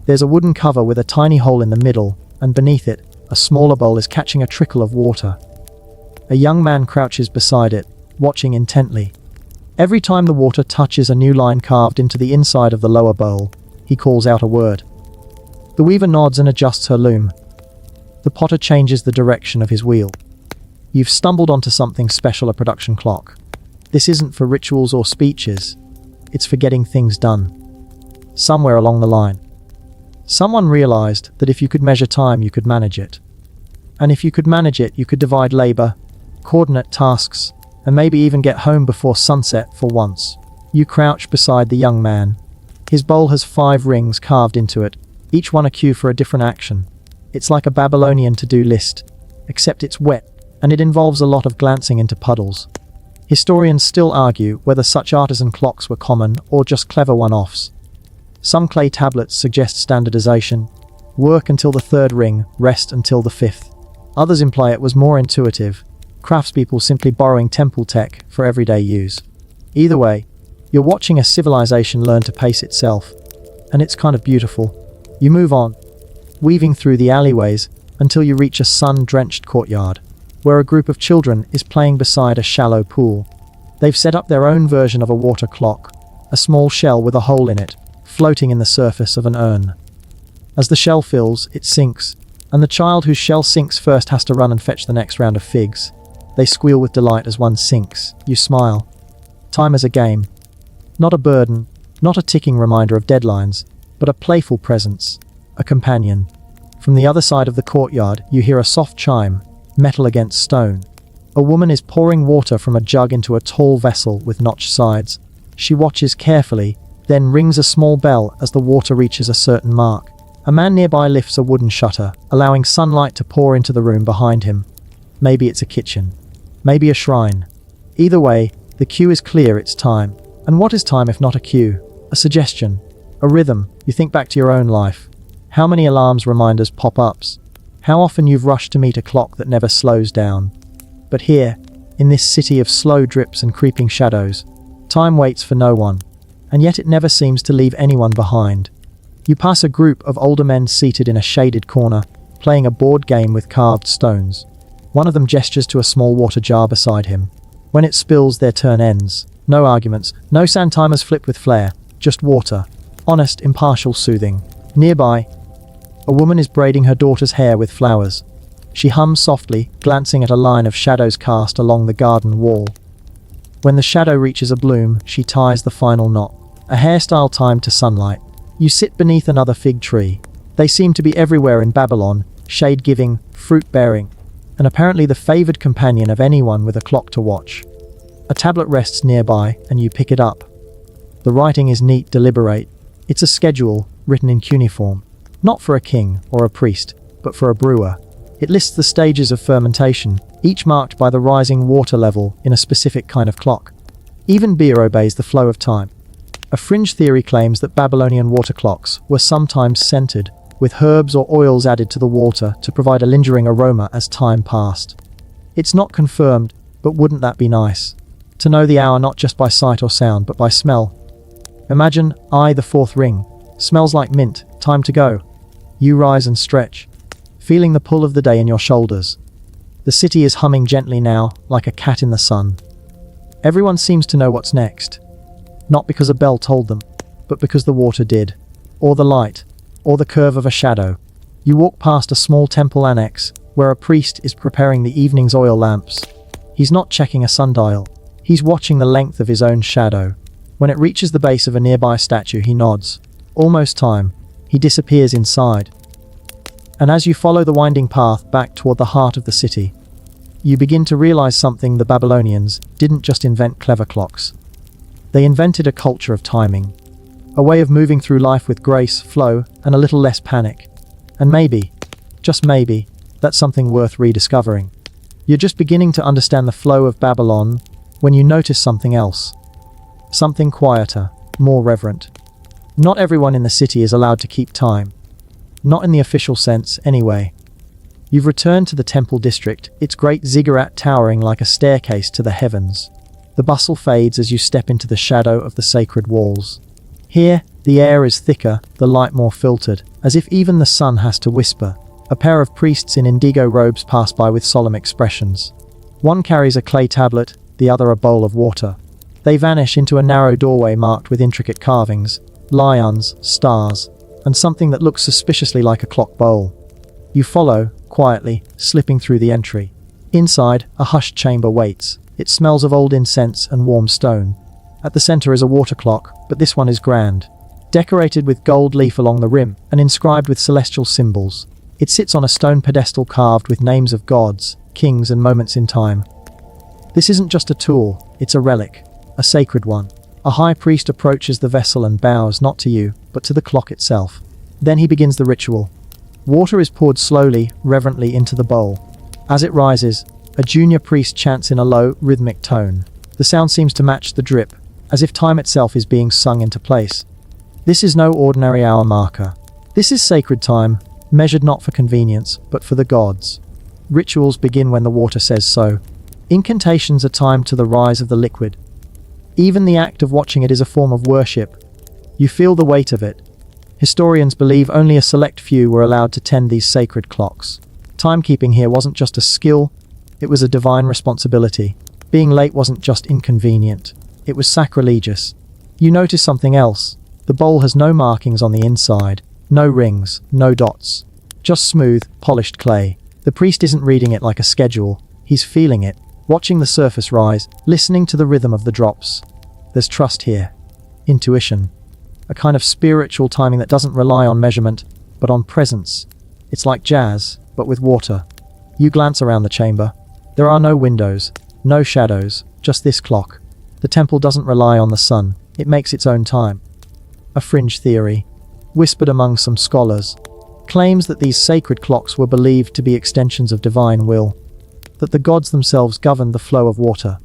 There's a wooden cover with a tiny hole in the middle, and beneath it, a smaller bowl is catching a trickle of water. A young man crouches beside it, watching intently. Every time the water touches a new line carved into the inside of the lower bowl, he calls out a word. The weaver nods and adjusts her loom. The potter changes the direction of his wheel. You've stumbled onto something special, a production clock. This isn't for rituals or speeches. It's for getting things done. Somewhere along the line, someone realized that if you could measure time, you could manage it. And if you could manage it, you could divide labor, coordinate tasks, and maybe even get home before sunset for once. You crouch beside the young man. His bowl has 5 rings carved into it, each one a cue for a different action. It's like a Babylonian to-do list, except it's wet, and it involves a lot of glancing into puddles. Historians still argue whether such artisan clocks were common or just clever one-offs. Some clay tablets suggest standardization, work until the 3rd ring, rest until the 5th. Others imply it was more intuitive, craftspeople simply borrowing temple tech for everyday use. Either way, you're watching a civilization learn to pace itself, and it's kind of beautiful. You move on, weaving through the alleyways until you reach a sun-drenched courtyard, where a group of children is playing beside a shallow pool. They've set up their own version of a water clock, a small shell with a hole in it, floating in the surface of an urn. As the shell fills, it sinks, and the child whose shell sinks first has to run and fetch the next round of figs. They squeal with delight as one sinks. You smile. Time as a game. Not a burden, not a ticking reminder of deadlines, but a playful presence, a companion. From the other side of the courtyard, you hear a soft chime, metal against stone. A woman is pouring water from a jug into a tall vessel with notched sides. She watches carefully, then rings a small bell as the water reaches a certain mark. A man nearby lifts a wooden shutter, allowing sunlight to pour into the room behind him. Maybe it's a kitchen. Maybe a shrine. Either way, the cue is clear, it's time. And what is time if not a cue? A suggestion. A rhythm. You think back to your own life. How many alarms reminders pop-ups? How often you've rushed to meet a clock that never slows down? But here, in this city of slow drips and creeping shadows, time waits for no one. And yet it never seems to leave anyone behind. You pass a group of older men seated in a shaded corner, playing a board game with carved stones. One of them gestures to a small water jar beside him. When it spills, their turn ends. No arguments, no sand timers flipped with flair, just water. Honest, impartial, soothing. Nearby, a woman is braiding her daughter's hair with flowers. She hums softly, glancing at a line of shadows cast along the garden wall. When the shadow reaches a bloom, she ties the final knot. A hairstyle timed to sunlight. You sit beneath another fig tree. They seem to be everywhere in Babylon, shade-giving, fruit-bearing, and apparently the favoured companion of anyone with a clock to watch. A tablet rests nearby, and you pick it up. The writing is neat, deliberate. It's a schedule, written in cuneiform. Not for a king or a priest, but for a brewer. It lists the stages of fermentation, each marked by the rising water level in a specific kind of clock. Even beer obeys the flow of time. A fringe theory claims that Babylonian water clocks were sometimes scented, with herbs or oils added to the water to provide a lingering aroma as time passed. It's not confirmed, but wouldn't that be nice? To know the hour not just by sight or sound, but by smell. Imagine, the fourth ring. Smells like mint, time to go. You rise and stretch, feeling the pull of the day in your shoulders. The city is humming gently now, like a cat in the sun. Everyone seems to know what's next. Not because a bell told them, but because the water did. Or the light, or the curve of a shadow. You walk past a small temple annex, where a priest is preparing the evening's oil lamps. He's not checking a sundial. He's watching the length of his own shadow. When it reaches the base of a nearby statue, he nods. Almost time. He disappears inside. And as you follow the winding path back toward the heart of the city, you begin to realize something: the Babylonians didn't just invent clever clocks. They invented a culture of timing. A way of moving through life with grace, flow, and a little less panic. And maybe, just maybe, that's something worth rediscovering. You're just beginning to understand the flow of Babylon when you notice something else. Something quieter, more reverent. Not everyone in the city is allowed to keep time. Not in the official sense, anyway. You've returned to the temple district, its great ziggurat towering like a staircase to the heavens. The bustle fades as you step into the shadow of the sacred walls. Here, the air is thicker, the light more filtered, as if even the sun has to whisper. A pair of priests in indigo robes pass by with solemn expressions. One carries a clay tablet, the other a bowl of water. They vanish into a narrow doorway marked with intricate carvings, lions, stars, and something that looks suspiciously like a clock bowl. You follow, quietly, slipping through the entry. Inside, a hushed chamber waits. It smells of old incense and warm stone. At the center is a water clock, but this one is grand. Decorated with gold leaf along the rim and inscribed with celestial symbols. It sits on a stone pedestal carved with names of gods, kings, and moments in time. This isn't just a tool, it's a relic, a sacred one. A high priest approaches the vessel and bows not to you, but to the clock itself. Then he begins the ritual. Water is poured slowly, reverently into the bowl. As it rises, a junior priest chants in a low, rhythmic tone. The sound seems to match the drip, as if time itself is being sung into place. This is no ordinary hour marker. This is sacred time, measured not for convenience, but for the gods. Rituals begin when the water says so. Incantations are timed to the rise of the liquid. Even the act of watching it is a form of worship. You feel the weight of it. Historians believe only a select few were allowed to tend these sacred clocks. Timekeeping here wasn't just a skill, it was a divine responsibility. Being late wasn't just inconvenient, it was sacrilegious. You notice something else. The bowl has no markings on the inside, no rings, no dots. Just smooth, polished clay. The priest isn't reading it like a schedule, he's feeling it, watching the surface rise, listening to the rhythm of the drops. There's trust here. Intuition. A kind of spiritual timing that doesn't rely on measurement, but on presence. It's like jazz, but with water. You glance around the chamber. There are no windows, no shadows, just this clock. The temple doesn't rely on the sun, it makes its own time. A fringe theory, whispered among some scholars, claims that these sacred clocks were believed to be extensions of divine will, that the gods themselves governed the flow of water,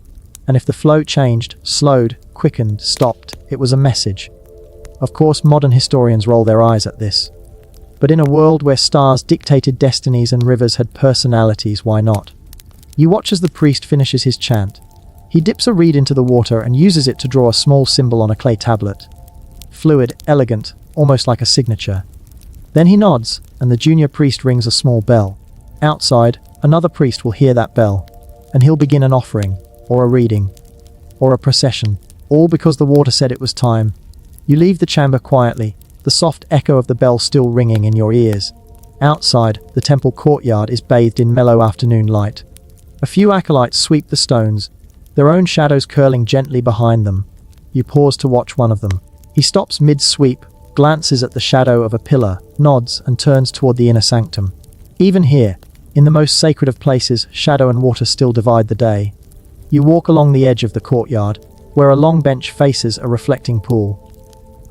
and if the flow changed, slowed, quickened, stopped, it was a message. Of course, modern historians roll their eyes at this. But in a world where stars dictated destinies and rivers had personalities, why not? You watch as the priest finishes his chant. He dips a reed into the water and uses it to draw a small symbol on a clay tablet. Fluid, elegant, almost like a signature. Then he nods, and the junior priest rings a small bell. Outside, another priest will hear that bell, and he'll begin an offering, or a reading, or a procession, all because the water said it was time. You leave the chamber quietly, the soft echo of the bell still ringing in your ears. Outside, the temple courtyard is bathed in mellow afternoon light. A few acolytes sweep the stones, their own shadows curling gently behind them. You pause to watch one of them. He stops mid-sweep, glances at the shadow of a pillar, nods, and turns toward the inner sanctum. Even here, in the most sacred of places, shadow and water still divide the day. You walk along the edge of the courtyard, where a long bench faces a reflecting pool.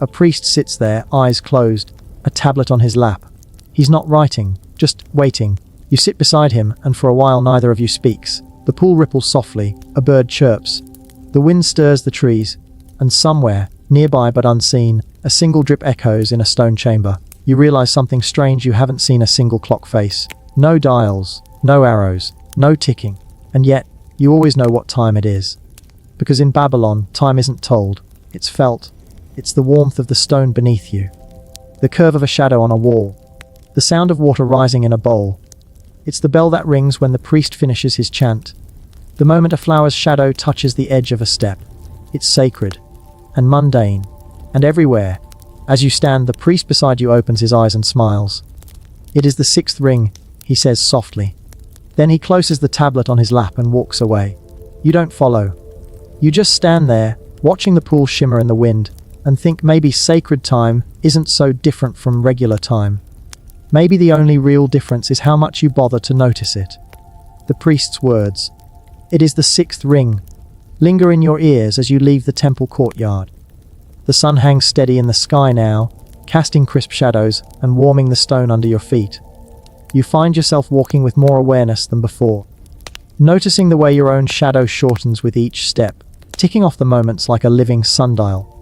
A priest sits there, eyes closed, a tablet on his lap. He's not writing, just waiting. You sit beside him, and for a while neither of you speaks. The pool ripples softly, a bird chirps. The wind stirs the trees, and somewhere, nearby but unseen, a single drip echoes in a stone chamber. You realize something strange. You haven't seen a single clock face. No dials, no arrows, no ticking. And yet, you always know what time it is. Because in Babylon, time isn't told, it's felt. It's the warmth of the stone beneath you, the curve of a shadow on a wall, the sound of water rising in a bowl. It's the bell that rings when the priest finishes his chant, the moment a flower's shadow touches the edge of a step. It's sacred, and mundane, and everywhere. As you stand, the priest beside you opens his eyes and smiles. It is the sixth ring, he says softly. Then he closes the tablet on his lap and walks away. You don't follow. You just stand there, watching the pool shimmer in the wind, and think maybe sacred time isn't so different from regular time. Maybe the only real difference is how much you bother to notice it. The priest's words. It is the sixth ring. Linger in your ears as you leave the temple courtyard. The sun hangs steady in the sky now, casting crisp shadows and warming the stone under your feet. You find yourself walking with more awareness than before, noticing the way your own shadow shortens with each step, ticking off the moments like a living sundial.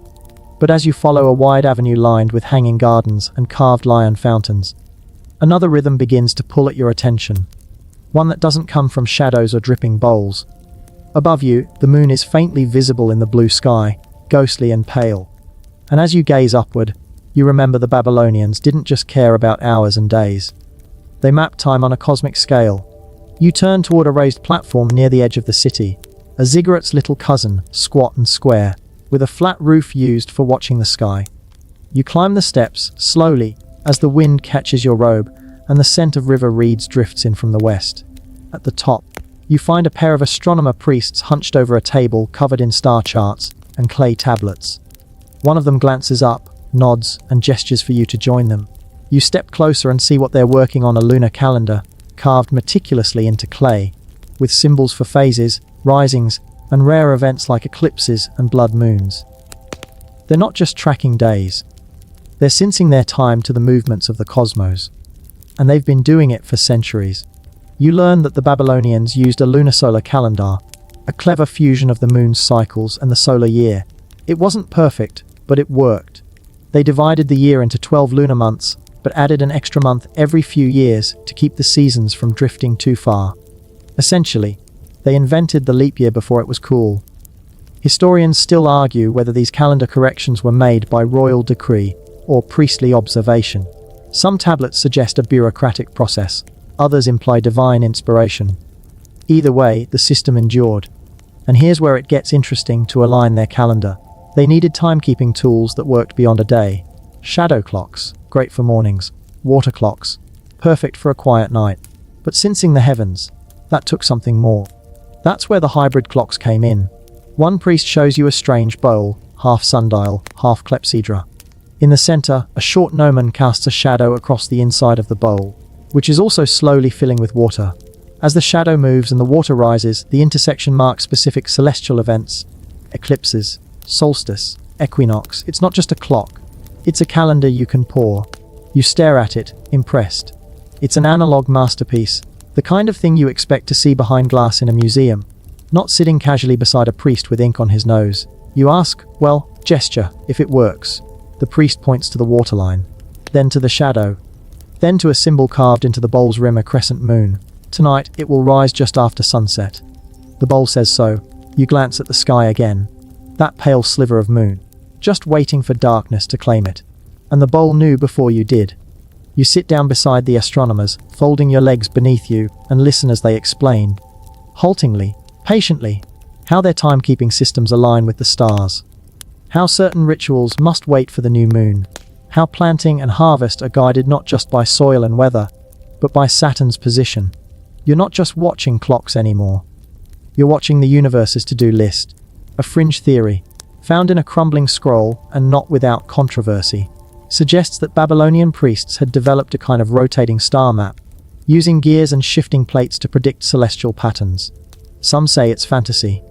But as you follow a wide avenue lined with hanging gardens and carved lion fountains, another rhythm begins to pull at your attention, one that doesn't come from shadows or dripping bowls. Above you, the moon is faintly visible in the blue sky, ghostly and pale. And as you gaze upward, you remember the Babylonians didn't just care about hours and days. They mapped time on a cosmic scale. You turn toward a raised platform near the edge of the city, a ziggurat's little cousin, squat and square, with a flat roof used for watching the sky. You climb the steps, slowly, as the wind catches your robe, and the scent of river reeds drifts in from the west. At the top, you find a pair of astronomer priests hunched over a table covered in star charts and clay tablets. One of them glances up, nods, and gestures for you to join them. You step closer and see what they're working on: a lunar calendar, carved meticulously into clay, with symbols for phases, risings, and rare events like eclipses and blood moons. They're not just tracking days. They're syncing their time to the movements of the cosmos. And they've been doing it for centuries. You learn that the Babylonians used a lunisolar calendar, a clever fusion of the moon's cycles and the solar year. It wasn't perfect, but it worked. They divided the year into 12 lunar months, but added an extra month every few years to keep the seasons from drifting too far. Essentially, they invented the leap year before it was cool. Historians still argue whether these calendar corrections were made by royal decree or priestly observation. Some tablets suggest a bureaucratic process, others imply divine inspiration. Either way, the system endured. And here's where it gets interesting to align their calendar. They needed timekeeping tools that worked beyond a day. Shadow clocks, great for mornings. Water clocks, perfect for a quiet night. But sensing the heavens, that took something more. That's where the hybrid clocks came in. One priest shows you a strange bowl, half sundial, half clepsydra. In the center, a short gnomon casts a shadow across the inside of the bowl, which is also slowly filling with water. As the shadow moves and the water rises, the intersection marks specific celestial events, eclipses, solstice, equinox. It's not just a clock, it's a calendar you can pour. You stare at it, impressed. It's an analog masterpiece, the kind of thing you expect to see behind glass in a museum, not sitting casually beside a priest with ink on his nose. You ask, well, gesture, if it works. The priest points to the waterline, then to the shadow, then to a symbol carved into the bowl's rim, a crescent moon. Tonight, it will rise just after sunset. The bowl says so. You glance at the sky again. That pale sliver of moon, just waiting for darkness to claim it. And the bowl knew before you did. You sit down beside the astronomers, folding your legs beneath you, and listen as they explain, haltingly, patiently, how their timekeeping systems align with the stars. How certain rituals must wait for the new moon. How planting and harvest are guided not just by soil and weather, but by Saturn's position. You're not just watching clocks anymore. You're watching the universe's to-do list, a fringe theory, found in a crumbling scroll and not without controversy, suggests that Babylonian priests had developed a kind of rotating star map, using gears and shifting plates to predict celestial patterns. Some say it's fantasy.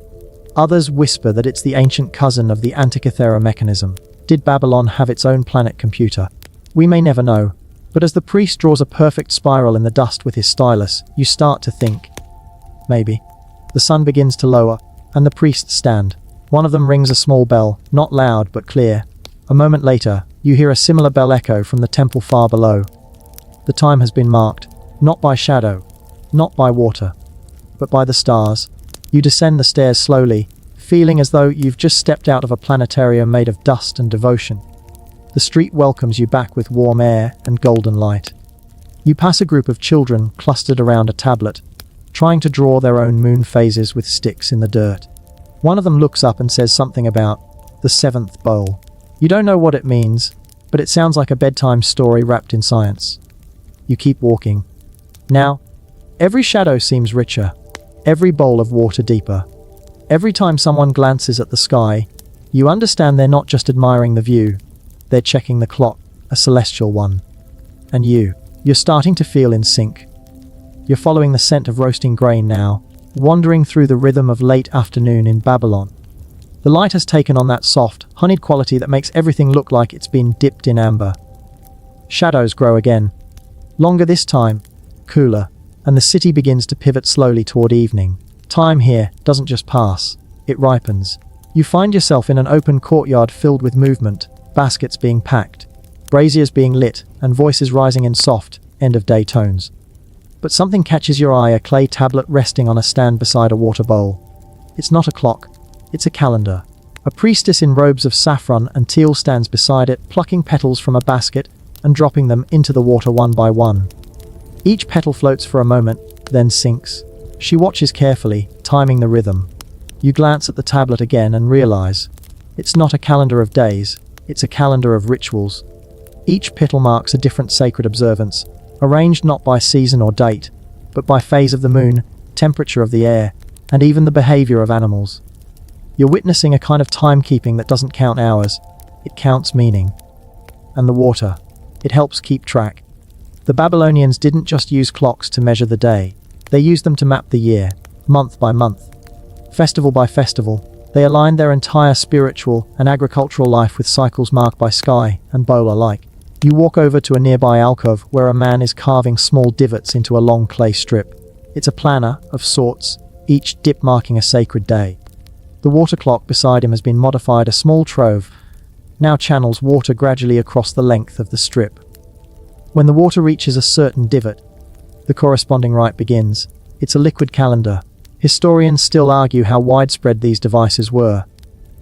Others whisper that it's the ancient cousin of the Antikythera mechanism. Did Babylon have its own planet computer? We may never know. But as the priest draws a perfect spiral in the dust with his stylus, you start to think. Maybe. The sun begins to lower, and the priests stand. One of them rings a small bell, not loud but clear. A moment later, you hear a similar bell echo from the temple far below. The time has been marked, not by shadow, not by water, but by the stars. You descend the stairs slowly, feeling as though you've just stepped out of a planetarium made of dust and devotion. The street welcomes you back with warm air and golden light. You pass a group of children clustered around a tablet, trying to draw their own moon phases with sticks in the dirt. One of them looks up and says something about the seventh bowl. You don't know what it means, but it sounds like a bedtime story wrapped in science. You keep walking. Now, every shadow seems richer, every bowl of water deeper. Every time someone glances at the sky, you understand they're not just admiring the view, they're checking the clock, a celestial one. And you're starting to feel in sync. You're following the scent of roasting grain now, wandering through the rhythm of late afternoon in Babylon. The light has taken on that soft, honeyed quality that makes everything look like it's been dipped in amber. Shadows grow again. Longer this time, cooler, and the city begins to pivot slowly toward evening. Time here doesn't just pass, it ripens. You find yourself in an open courtyard filled with movement, baskets being packed, braziers being lit, and voices rising in soft, end-of-day tones. But something catches your eye, a clay tablet resting on a stand beside a water bowl. It's not a clock, it's a calendar. A priestess in robes of saffron and teal stands beside it, plucking petals from a basket and dropping them into the water one by one. Each petal floats for a moment, then sinks. She watches carefully, timing the rhythm. You glance at the tablet again and realize it's not a calendar of days, it's a calendar of rituals. Each petal marks a different sacred observance, arranged not by season or date, but by phase of the moon, temperature of the air, and even the behavior of animals. You're witnessing a kind of timekeeping that doesn't count hours, it counts meaning. And the water, it helps keep track. The Babylonians didn't just use clocks to measure the day, they used them to map the year, month by month. Festival by festival, they aligned their entire spiritual and agricultural life with cycles marked by sky and bowl alike. You walk over to a nearby alcove where a man is carving small divots into a long clay strip. It's a planner of sorts, each dip marking a sacred day. The water clock beside him has been modified, a small trove, now channels water gradually across the length of the strip. When the water reaches a certain divot, the corresponding rite begins. It's a liquid calendar. Historians still argue how widespread these devices were.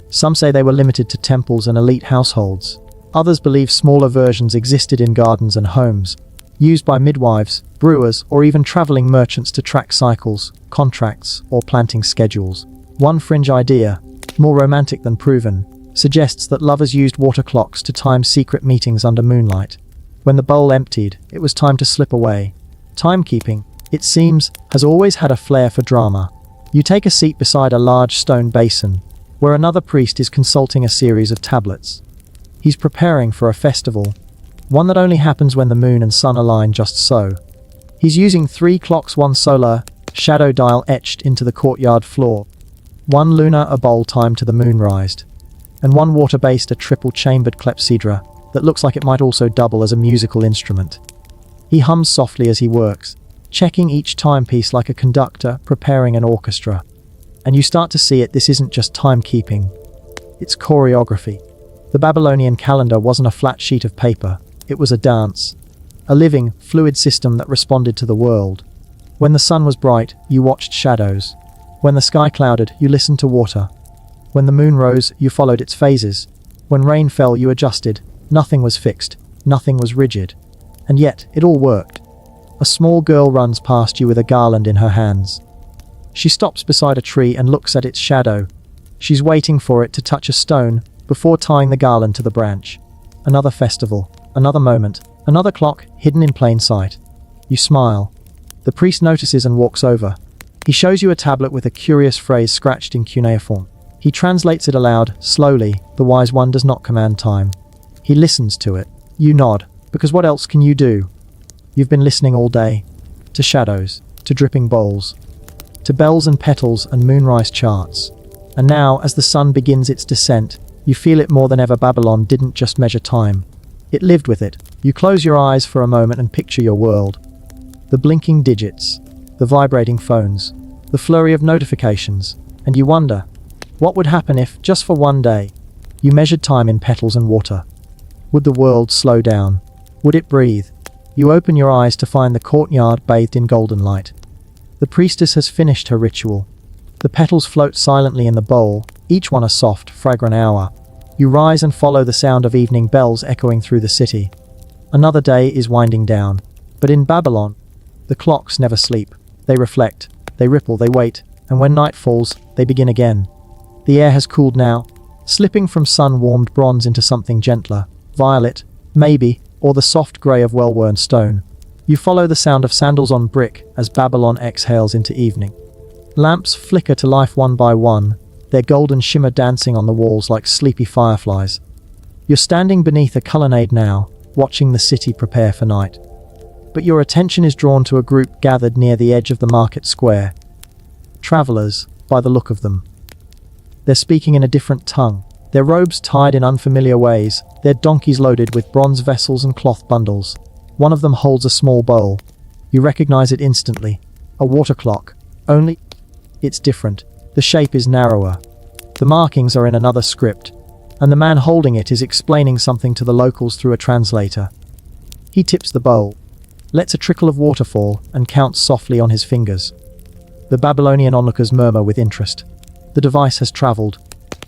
Some say they were limited to temples and elite households. Others believe smaller versions existed in gardens and homes, used by midwives, brewers, or even traveling merchants to track cycles, contracts, or planting schedules. One fringe idea, more romantic than proven, suggests that lovers used water clocks to time secret meetings under moonlight. When the bowl emptied, it was time to slip away. Timekeeping, it seems, has always had a flair for drama. You take a seat beside a large stone basin, where another priest is consulting a series of tablets. He's preparing for a festival, one that only happens when the moon and sun align just so. He's using 3 clocks, one solar shadow dial etched into the courtyard floor, one lunar a bowl timed to the moonrise, and one water-based a triple-chambered clepsydra that looks like it might also double as a musical instrument. He hums softly as he works, checking each timepiece like a conductor preparing an orchestra. And you start to see it, this isn't just timekeeping, it's choreography. The Babylonian calendar wasn't a flat sheet of paper, it was a dance, a living, fluid system that responded to the world. When the sun was bright, you watched shadows. When the sky clouded, you listened to water. When the moon rose, you followed its phases. When rain fell, you adjusted. Nothing was fixed, nothing was rigid. And yet, it all worked. A small girl runs past you with a garland in her hands. She stops beside a tree and looks at its shadow. She's waiting for it to touch a stone before tying the garland to the branch. Another festival, another moment, another clock hidden in plain sight. You smile. The priest notices and walks over. He shows you a tablet with a curious phrase scratched in cuneiform. He translates it aloud, slowly. The wise one does not command time. He listens to it. You nod, because what else can you do? You've been listening all day. To shadows, to dripping bowls, to bells and petals and moonrise charts. And now, as the sun begins its descent, you feel it more than ever. Babylon didn't just measure time. It lived with it. You close your eyes for a moment and picture your world. The blinking digits, the vibrating phones, the flurry of notifications, and you wonder, what would happen if, just for one day, you measured time in petals and water? Would the world slow down? Would it breathe? You open your eyes to find the courtyard bathed in golden light. The priestess has finished her ritual. The petals float silently in the bowl, each one a soft, fragrant hour. You rise and follow the sound of evening bells echoing through the city. Another day is winding down. But in Babylon, the clocks never sleep. They reflect, they ripple, they wait, and when night falls, they begin again. The air has cooled now, slipping from sun-warmed bronze into something gentler, violet, maybe, or the soft grey of well-worn stone. You follow the sound of sandals on brick as Babylon exhales into evening. Lamps flicker to life one by one, their golden shimmer dancing on the walls like sleepy fireflies. You're standing beneath a colonnade now, watching the city prepare for night. But your attention is drawn to a group gathered near the edge of the market square. Travelers, by the look of them. They're speaking in a different tongue, their robes tied in unfamiliar ways, their donkeys loaded with bronze vessels and cloth bundles. One of them holds a small bowl. You recognize it instantly. A water clock. Only, it's different. The shape is narrower. The markings are in another script, and the man holding it is explaining something to the locals through a translator. He tips the bowl, lets a trickle of water fall, and counts softly on his fingers. The Babylonian onlookers murmur with interest. The device has traveled.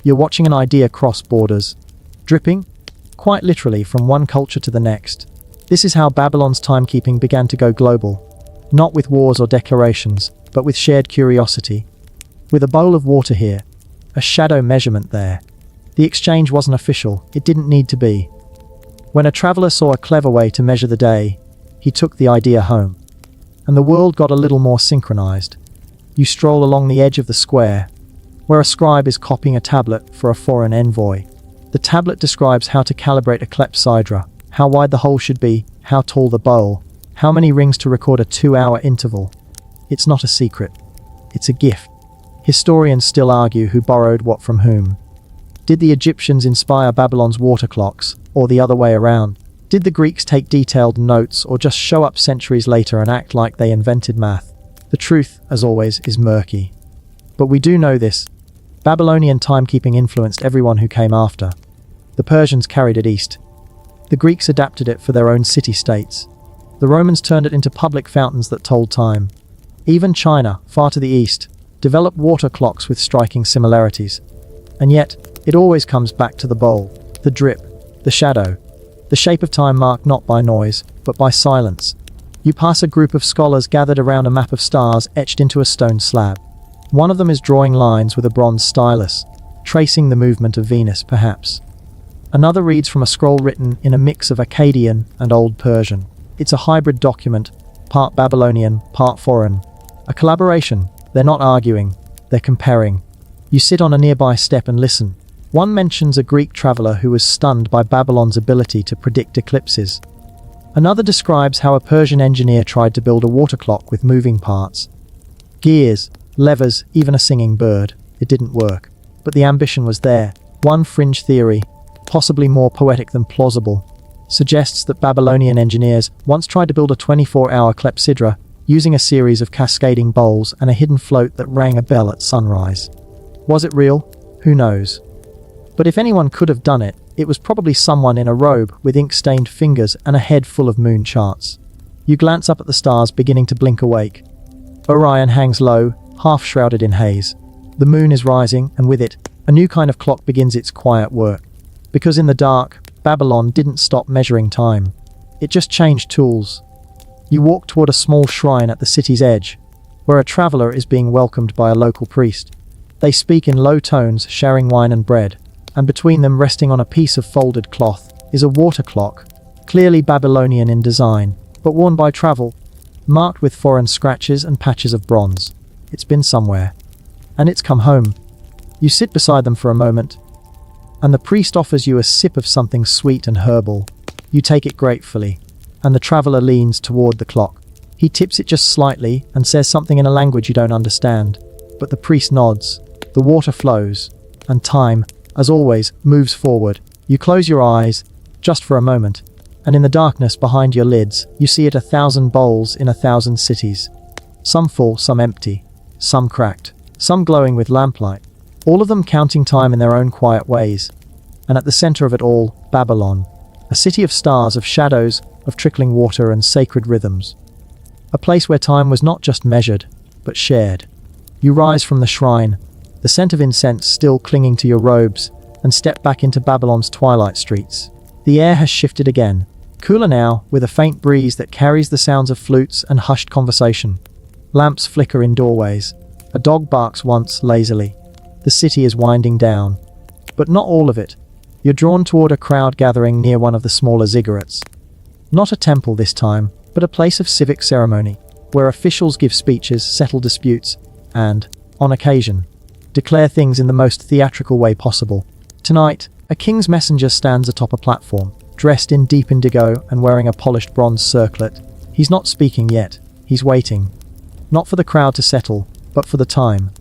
You're watching an idea cross borders, dripping, quite literally, from one culture to the next. This is how Babylon's timekeeping began to go global, not with wars or declarations, but with shared curiosity. With a bowl of water here, a shadow measurement there. The exchange wasn't official, it didn't need to be. When a traveler saw a clever way to measure the day, he took the idea home. And the world got a little more synchronized. You stroll along the edge of the square, where a scribe is copying a tablet for a foreign envoy. The tablet describes how to calibrate a clepsydra, how wide the hole should be, how tall the bowl, how many rings to record a 2-hour interval. It's not a secret. It's a gift. Historians still argue who borrowed what from whom. Did the Egyptians inspire Babylon's water clocks, or the other way around? Did the Greeks take detailed notes, or just show up centuries later and act like they invented math? The truth, as always, is murky. But we do know this. Babylonian timekeeping influenced everyone who came after. The Persians carried it east. The Greeks adapted it for their own city-states. The Romans turned it into public fountains that told time. Even China, far to the east, developed water clocks with striking similarities. And yet, it always comes back to the bowl, the drip, the shadow, the shape of time marked not by noise, but by silence. You pass a group of scholars gathered around a map of stars etched into a stone slab. One of them is drawing lines with a bronze stylus, tracing the movement of Venus, perhaps. Another reads from a scroll written in a mix of Akkadian and Old Persian. It's a hybrid document, part Babylonian, part foreign. A collaboration. They're not arguing, they're comparing. You sit on a nearby step and listen. One mentions a Greek traveler who was stunned by Babylon's ability to predict eclipses. Another describes how a Persian engineer tried to build a water clock with moving parts. Gears, levers, even a singing bird. It didn't work. But the ambition was there. One fringe theory, possibly more poetic than plausible, suggests that Babylonian engineers once tried to build a 24-hour clepsydra using a series of cascading bowls and a hidden float that rang a bell at sunrise. Was it real? Who knows? But if anyone could have done it, it was probably someone in a robe with ink-stained fingers and a head full of moon charts. You glance up at the stars beginning to blink awake. Orion hangs low, half shrouded in haze. The moon is rising, and with it, a new kind of clock begins its quiet work. Because in the dark, Babylon didn't stop measuring time. It just changed tools. You walk toward a small shrine at the city's edge, where a traveler is being welcomed by a local priest. They speak in low tones, sharing wine and bread, and between them, resting on a piece of folded cloth, is a water clock, clearly Babylonian in design, but worn by travel, marked with foreign scratches and patches of bronze. It's been somewhere. And it's come home. You sit beside them for a moment, and the priest offers you a sip of something sweet and herbal. You take it gratefully, and the traveler leans toward the clock. He tips it just slightly and says something in a language you don't understand. But the priest nods, the water flows, and time, as always, moves forward. You close your eyes, just for a moment, and in the darkness behind your lids, you see it 1,000 bowls in 1,000 cities. Some full, some empty, some cracked, some glowing with lamplight, all of them counting time in their own quiet ways. And at the center of it all, Babylon, a city of stars, of shadows, of trickling water and sacred rhythms. A place where time was not just measured, but shared. You rise from the shrine, the scent of incense still clinging to your robes, and step back into Babylon's twilight streets. The air has shifted again, cooler now, with a faint breeze that carries the sounds of flutes and hushed conversation. Lamps flicker in doorways. A dog barks once, lazily. The city is winding down. But not all of it. You're drawn toward a crowd gathering near one of the smaller ziggurats. Not a temple this time, but a place of civic ceremony, where officials give speeches, settle disputes, and, on occasion, declare things in the most theatrical way possible. Tonight, a king's messenger stands atop a platform, dressed in deep indigo and wearing a polished bronze circlet. He's not speaking yet. He's waiting. Not for the crowd to settle, but for the time.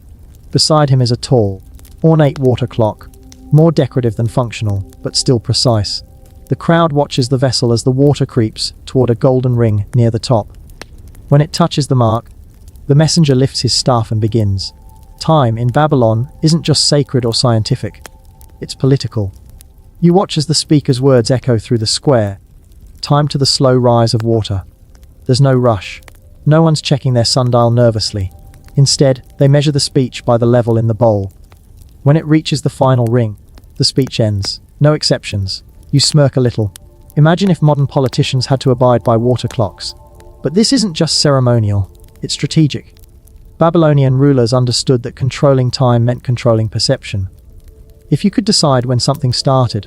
Beside him is a tall, ornate water clock, more decorative than functional, but still precise. The crowd watches the vessel as the water creeps toward a golden ring near the top. When it touches the mark, the messenger lifts his staff and begins. Time in Babylon isn't just sacred or scientific. It's political. You watch as the speaker's words echo through the square. Time to the slow rise of water. There's no rush. No one's checking their sundial nervously. Instead, they measure the speech by the level in the bowl. When it reaches the final ring, the speech ends. No exceptions. You smirk a little. Imagine if modern politicians had to abide by water clocks. But this isn't just ceremonial. It's strategic. Babylonian rulers understood that controlling time meant controlling perception. If you could decide when something started,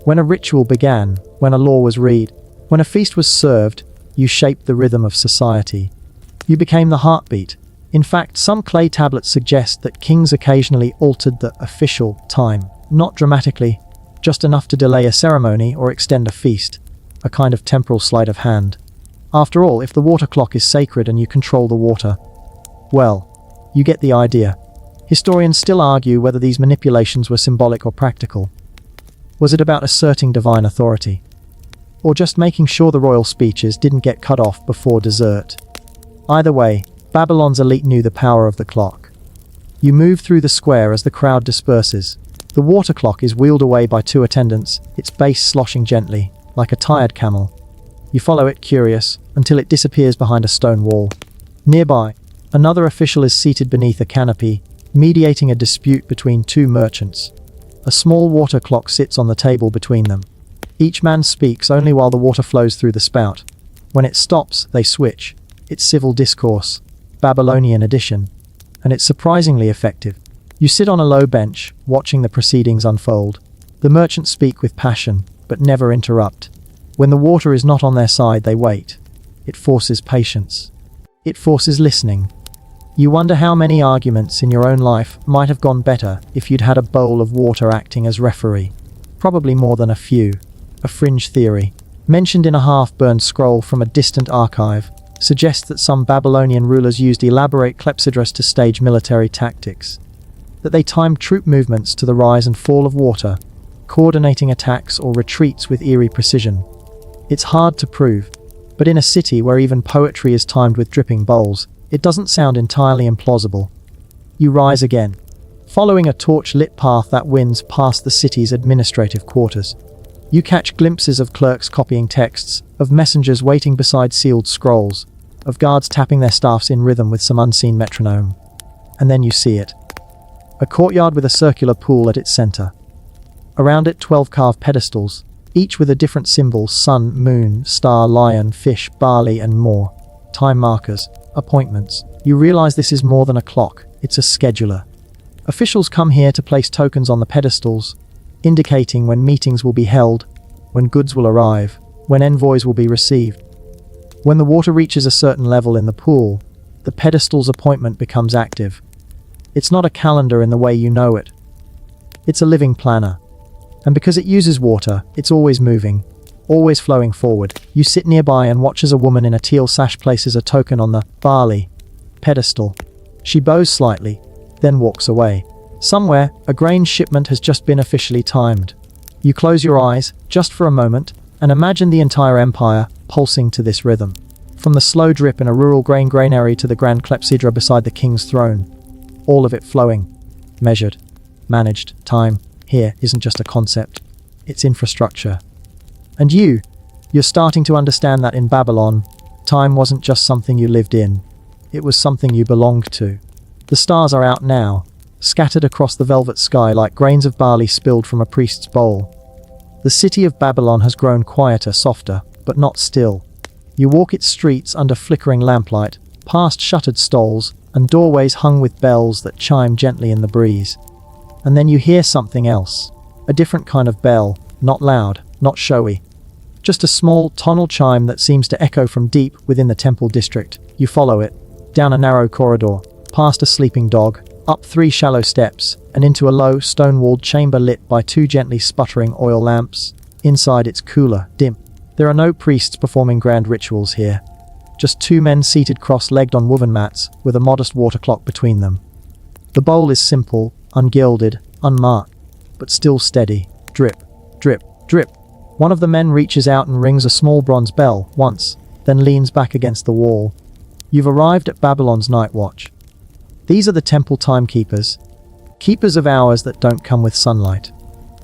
when a ritual began, when a law was read, when a feast was served, you shaped the rhythm of society. You became the heartbeat. In fact, some clay tablets suggest that kings occasionally altered the official time, not dramatically, just enough to delay a ceremony or extend a feast, a kind of temporal sleight of hand. After all, if the water clock is sacred and you control the water, well, you get the idea. Historians still argue whether these manipulations were symbolic or practical. Was it about asserting divine authority? Or just making sure the royal speeches didn't get cut off before dessert? Either way, Babylon's elite knew the power of the clock. You move through the square as the crowd disperses. The water clock is wheeled away by two attendants, its base sloshing gently, like a tired camel. You follow it, curious, until it disappears behind a stone wall. Nearby, another official is seated beneath a canopy, mediating a dispute between two merchants. A small water clock sits on the table between them. Each man speaks only while the water flows through the spout. When it stops, they switch. It's civil discourse, Babylonian edition. and it's surprisingly effective. You sit on a low bench, watching the proceedings unfold. The merchants speak with passion, but never interrupt. When the water is not on their side, they wait. It forces patience. It forces listening. You wonder how many arguments in your own life might have gone better if you'd had a bowl of water acting as referee. Probably more than a few. A fringe theory, mentioned in a half-burned scroll from a distant archive, suggests that some Babylonian rulers used elaborate clepsydras to stage military tactics. That they timed troop movements to the rise and fall of water, coordinating attacks or retreats with eerie precision. It's hard to prove, but in a city where even poetry is timed with dripping bowls, it doesn't sound entirely implausible. You rise again, following a torch-lit path that winds past the city's administrative quarters. You catch glimpses of clerks copying texts, of messengers waiting beside sealed scrolls, of guards tapping their staffs in rhythm with some unseen metronome. And then you see it. A courtyard with a circular pool at its center. Around it, 12 carved pedestals, each with a different symbol: sun, moon, star, lion, fish, barley, and more. Time markers, appointments. You realize this is more than a clock, it's a scheduler. Officials come here to place tokens on the pedestals, indicating when meetings will be held, when goods will arrive, when envoys will be received. When the water reaches a certain level in the pool, the pedestal's appointment becomes active. It's not a calendar in the way you know it. It's a living planner. And because it uses water, it's always moving, always flowing forward. You sit nearby and watch as a woman in a teal sash places a token on the barley pedestal. She bows slightly, then walks away. Somewhere, a grain shipment has just been officially timed. You close your eyes, just for a moment, and imagine the entire empire pulsing to this rhythm. From the slow drip in a rural grain granary to the grand clepsydra beside the king's throne. All of it flowing, measured, managed. Time here isn't just a concept, it's infrastructure. And you're starting to understand that in Babylon, time wasn't just something you lived in, it was something you belonged to. The stars are out now, scattered across the velvet sky like grains of barley spilled from a priest's bowl. The city of Babylon has grown quieter, softer, but not still. You walk its streets under flickering lamplight, past shuttered stalls, and doorways hung with bells that chime gently in the breeze. And then you hear something else. A different kind of bell, not loud, not showy. Just a small, tonal chime that seems to echo from deep within the temple district. You follow it, down a narrow corridor, past a sleeping dog, up 3 shallow steps, and into a low, stone-walled chamber lit by 2 gently sputtering oil lamps. Inside it's cooler, dim. There are no priests performing grand rituals here. Just 2 men seated cross-legged on woven mats, with a modest water clock between them. The bowl is simple, ungilded, unmarked, but still steady. Drip, drip, drip. One of the men reaches out and rings a small bronze bell once, then leans back against the wall. You've arrived at Babylon's night watch. These are the temple timekeepers, keepers of hours that don't come with sunlight.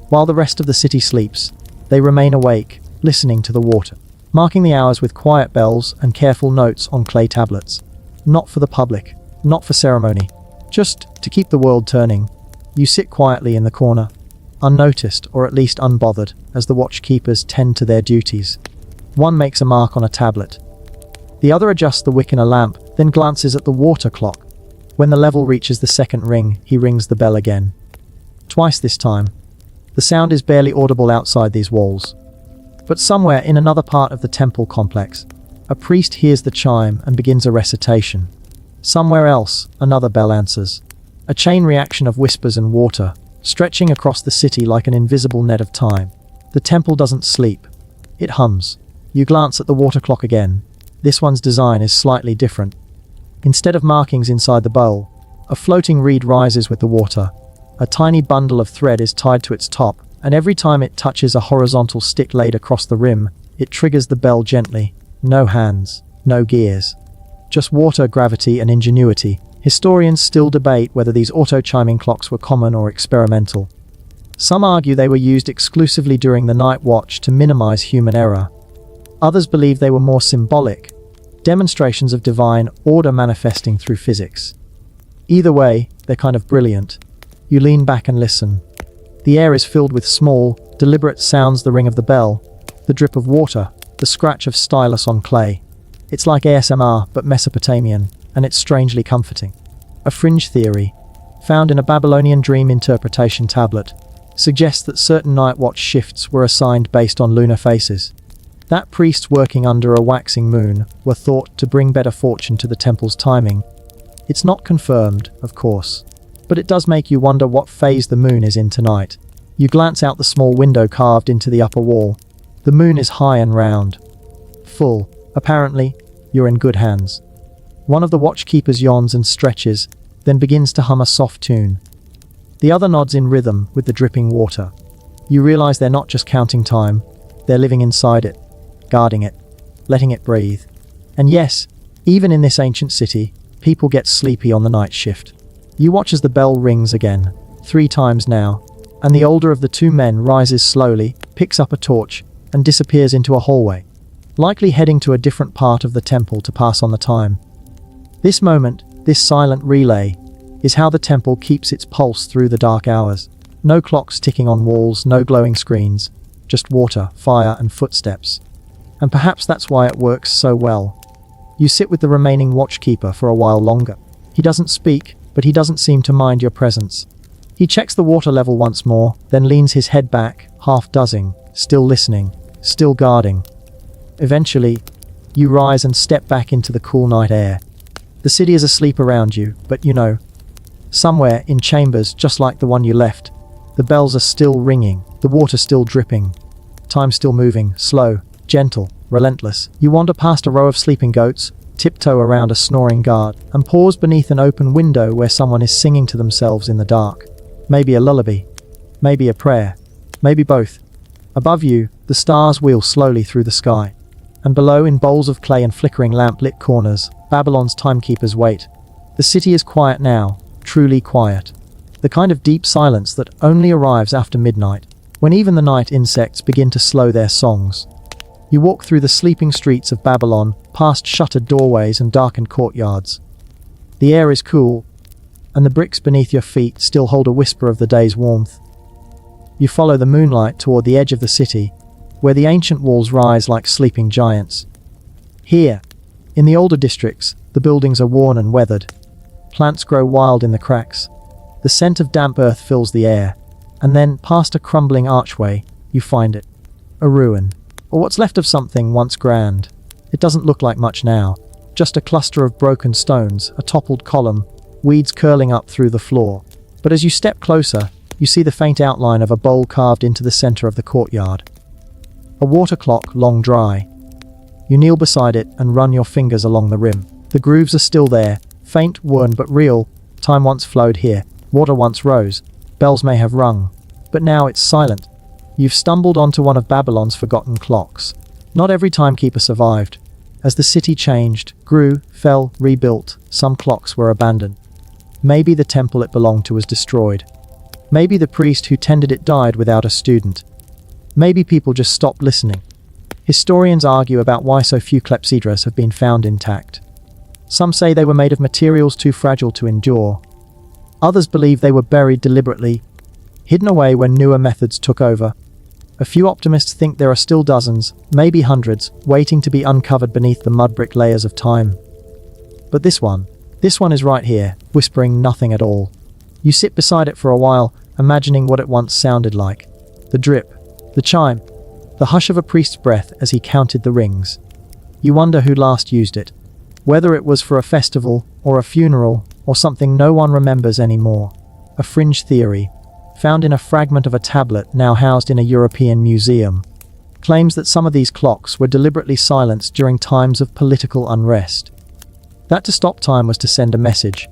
While the rest of the city sleeps, they remain awake, listening to the water, marking the hours with quiet bells and careful notes on clay tablets. Not for the public, not for ceremony, just to keep the world turning. You sit quietly in the corner, unnoticed or at least unbothered, as the watchkeepers tend to their duties. One makes a mark on a tablet. The other adjusts the wick in a lamp, then glances at the water clock. When the level reaches the second ring, he rings the bell again. Twice this time. The sound is barely audible outside these walls. But somewhere in another part of the temple complex, a priest hears the chime and begins a recitation. Somewhere else, another bell answers. A chain reaction of whispers and water, stretching across the city like an invisible net of time. The temple doesn't sleep. It hums. You glance at the water clock again. This one's design is slightly different. Instead of markings inside the bowl, a floating reed rises with the water. A tiny bundle of thread is tied to its top, and every time it touches a horizontal stick laid across the rim, it triggers the bell gently. No hands, no gears. Just water, gravity, and ingenuity. Historians still debate whether these auto-chiming clocks were common or experimental. Some argue they were used exclusively during the night watch to minimize human error. Others believe they were more symbolic, demonstrations of divine order manifesting through physics. Either way, they're kind of brilliant. You lean back and listen. The air is filled with small, deliberate sounds: the ring of the bell, the drip of water, the scratch of stylus on clay. It's like ASMR, but Mesopotamian, and it's strangely comforting. A fringe theory, found in a Babylonian dream interpretation tablet, suggests that certain night watch shifts were assigned based on lunar phases. That priests working under a waxing moon were thought to bring better fortune to the temple's timing. It's not confirmed, of course, but it does make you wonder what phase the moon is in tonight. You glance out the small window carved into the upper wall. The moon is high and round. Full. Apparently, you're in good hands. One of the watchkeepers yawns and stretches, then begins to hum a soft tune. The other nods in rhythm with the dripping water. You realize they're not just counting time, they're living inside it, guarding it, letting it breathe. And yes, even in this ancient city, people get sleepy on the night shift. You watch as the bell rings again, 3 times now, and the older of the 2 men rises slowly, picks up a torch, and disappears into a hallway, likely heading to a different part of the temple to pass on the time. This moment, this silent relay, is how the temple keeps its pulse through the dark hours. No clocks ticking on walls, no glowing screens, just water, fire, and footsteps. And perhaps that's why it works so well. You sit with the remaining watchkeeper for a while longer. He doesn't speak, but he doesn't seem to mind your presence. He checks the water level once more, then leans his head back, half dozing, still listening, still guarding. Eventually, you rise and step back into the cool night air. The city is asleep around you, but you know, somewhere in chambers just like the one you left, the bells are still ringing, the water still dripping, time still moving, slow, gentle, relentless. You wander past a row of sleeping goats, tiptoe around a snoring guard, and pause beneath an open window where someone is singing to themselves in the dark. Maybe a lullaby, maybe a prayer, maybe both. Above you, the stars wheel slowly through the sky, and below, in bowls of clay and flickering lamp-lit corners, Babylon's timekeepers wait. The city is quiet now, truly quiet. The kind of deep silence that only arrives after midnight, when even the night insects begin to slow their songs. You walk through the sleeping streets of Babylon, past shuttered doorways and darkened courtyards. The air is cool, and the bricks beneath your feet still hold a whisper of the day's warmth. You follow the moonlight toward the edge of the city, where the ancient walls rise like sleeping giants. Here, in the older districts, the buildings are worn and weathered. Plants grow wild in the cracks. The scent of damp earth fills the air, and then, past a crumbling archway, you find it. A ruin, or what's left of something once grand. It doesn't look like much now, just a cluster of broken stones, a toppled column, weeds curling up through the floor. But as you step closer, you see the faint outline of a bowl carved into the center of the courtyard. A water clock, long dry. You kneel beside it and run your fingers along the rim. The grooves are still there, faint, worn but real. Time once flowed here, water once rose, bells may have rung, but now it's silent. You've stumbled onto one of Babylon's forgotten clocks. Not every timekeeper survived. As the city changed, grew, fell, rebuilt, some clocks were abandoned. Maybe the temple it belonged to was destroyed. Maybe the priest who tended it died without a student. Maybe people just stopped listening. Historians argue about why so few clepsydras have been found intact. Some say they were made of materials too fragile to endure. Others believe they were buried deliberately, hidden away when newer methods took over. A few optimists think there are still dozens, maybe hundreds, waiting to be uncovered beneath the mud brick layers of time. But this one is right here, whispering nothing at all. You sit beside it for a while, imagining what it once sounded like. The drip, the chime, the hush of a priest's breath as he counted the rings. You wonder who last used it, whether it was for a festival, or a funeral, or something no one remembers anymore. A fringe theory, found in a fragment of a tablet now housed in a European museum, claims that some of these clocks were deliberately silenced during times of political unrest. That to stop time was to send a message,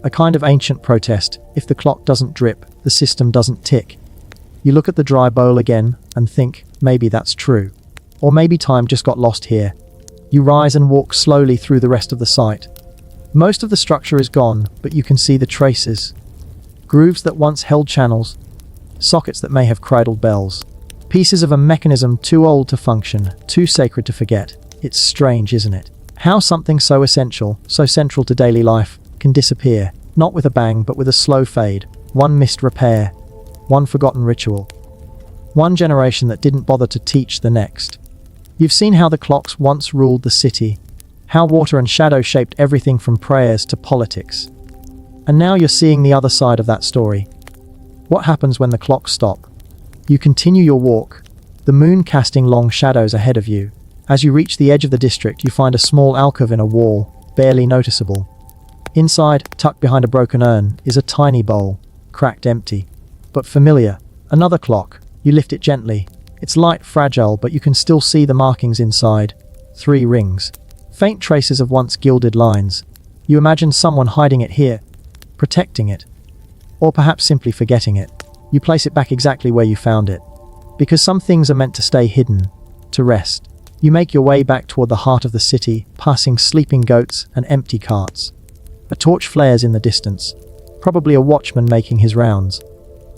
a kind of ancient protest. If the clock doesn't drip, the system doesn't tick. You look at the dry bowl again and think, maybe that's true. Or maybe time just got lost here. You rise and walk slowly through the rest of the site. Most of the structure is gone, but you can see the traces. Grooves that once held channels, sockets that may have cradled bells. Pieces of a mechanism too old to function, too sacred to forget. It's strange, isn't it? How something so essential, so central to daily life, can disappear, not with a bang but with a slow fade. One missed repair, one forgotten ritual. One generation that didn't bother to teach the next. You've seen how the clocks once ruled the city, how water and shadow shaped everything from prayers to politics. And now you're seeing the other side of that story. What happens when the clocks stop? You continue your walk, the moon casting long shadows ahead of you. As you reach the edge of the district, you find a small alcove in a wall, barely noticeable. Inside, tucked behind a broken urn, is a tiny bowl, cracked empty, but familiar. Another clock. You lift it gently. It's light, fragile, but you can still see the markings inside. 3 rings. Faint traces of once gilded lines. You imagine someone hiding it here, protecting it, or perhaps simply forgetting it. You place it back exactly where you found it. Because some things are meant to stay hidden, to rest. You make your way back toward the heart of the city, passing sleeping goats and empty carts. A torch flares in the distance, probably a watchman making his rounds.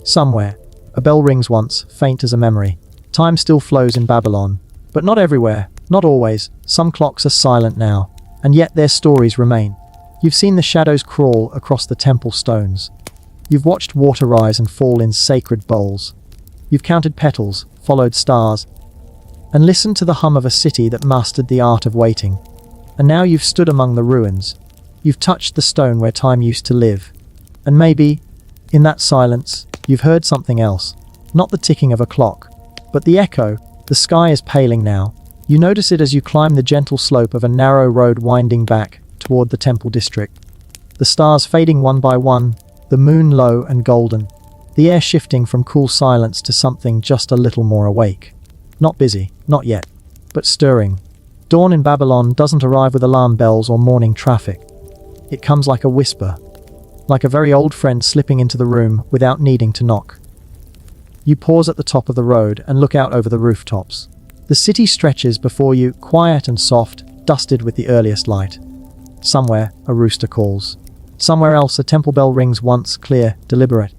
Somewhere, a bell rings once, faint as a memory. Time still flows in Babylon, but not everywhere, not always. Some clocks are silent now, and yet their stories remain. You've seen the shadows crawl across the temple stones. You've watched water rise and fall in sacred bowls. You've counted petals, followed stars, and listened to the hum of a city that mastered the art of waiting. And now you've stood among the ruins. You've touched the stone where time used to live. And maybe, in that silence, you've heard something else. Not the ticking of a clock, but the echo. The sky is paling now. You notice it as you climb the gentle slope of a narrow road winding back toward the temple district. The stars fading one by one, the moon low and golden. The air shifting from cool silence to something just a little more awake. Not busy, not yet, but stirring. Dawn in Babylon doesn't arrive with alarm bells or morning traffic. It comes like a whisper, like a very old friend slipping into the room without needing to knock. You pause at the top of the road and look out over the rooftops. The city stretches before you, quiet and soft, dusted with the earliest light. Somewhere, a rooster calls. Somewhere else, a temple bell rings once, clear, deliberate.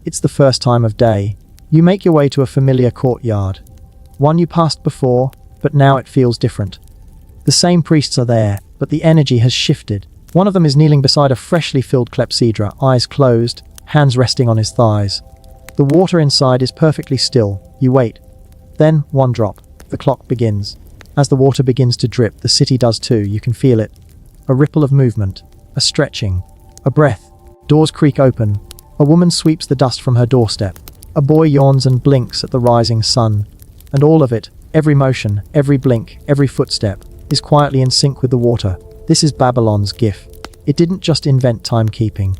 It's the first time of day. You make your way to a familiar courtyard. One you passed before, but now it feels different. The same priests are there, but the energy has shifted. One of them is kneeling beside a freshly filled clepsydra, eyes closed, hands resting on his thighs. The water inside is perfectly still. You wait. Then, one drop. The clock begins. As the water begins to drip, the city does too. You can feel it. A ripple of movement. A stretching. A breath. Doors creak open. A woman sweeps the dust from her doorstep. A boy yawns and blinks at the rising sun. And all of it, every motion, every blink, every footstep, is quietly in sync with the water. This is Babylon's gift. It didn't just invent timekeeping.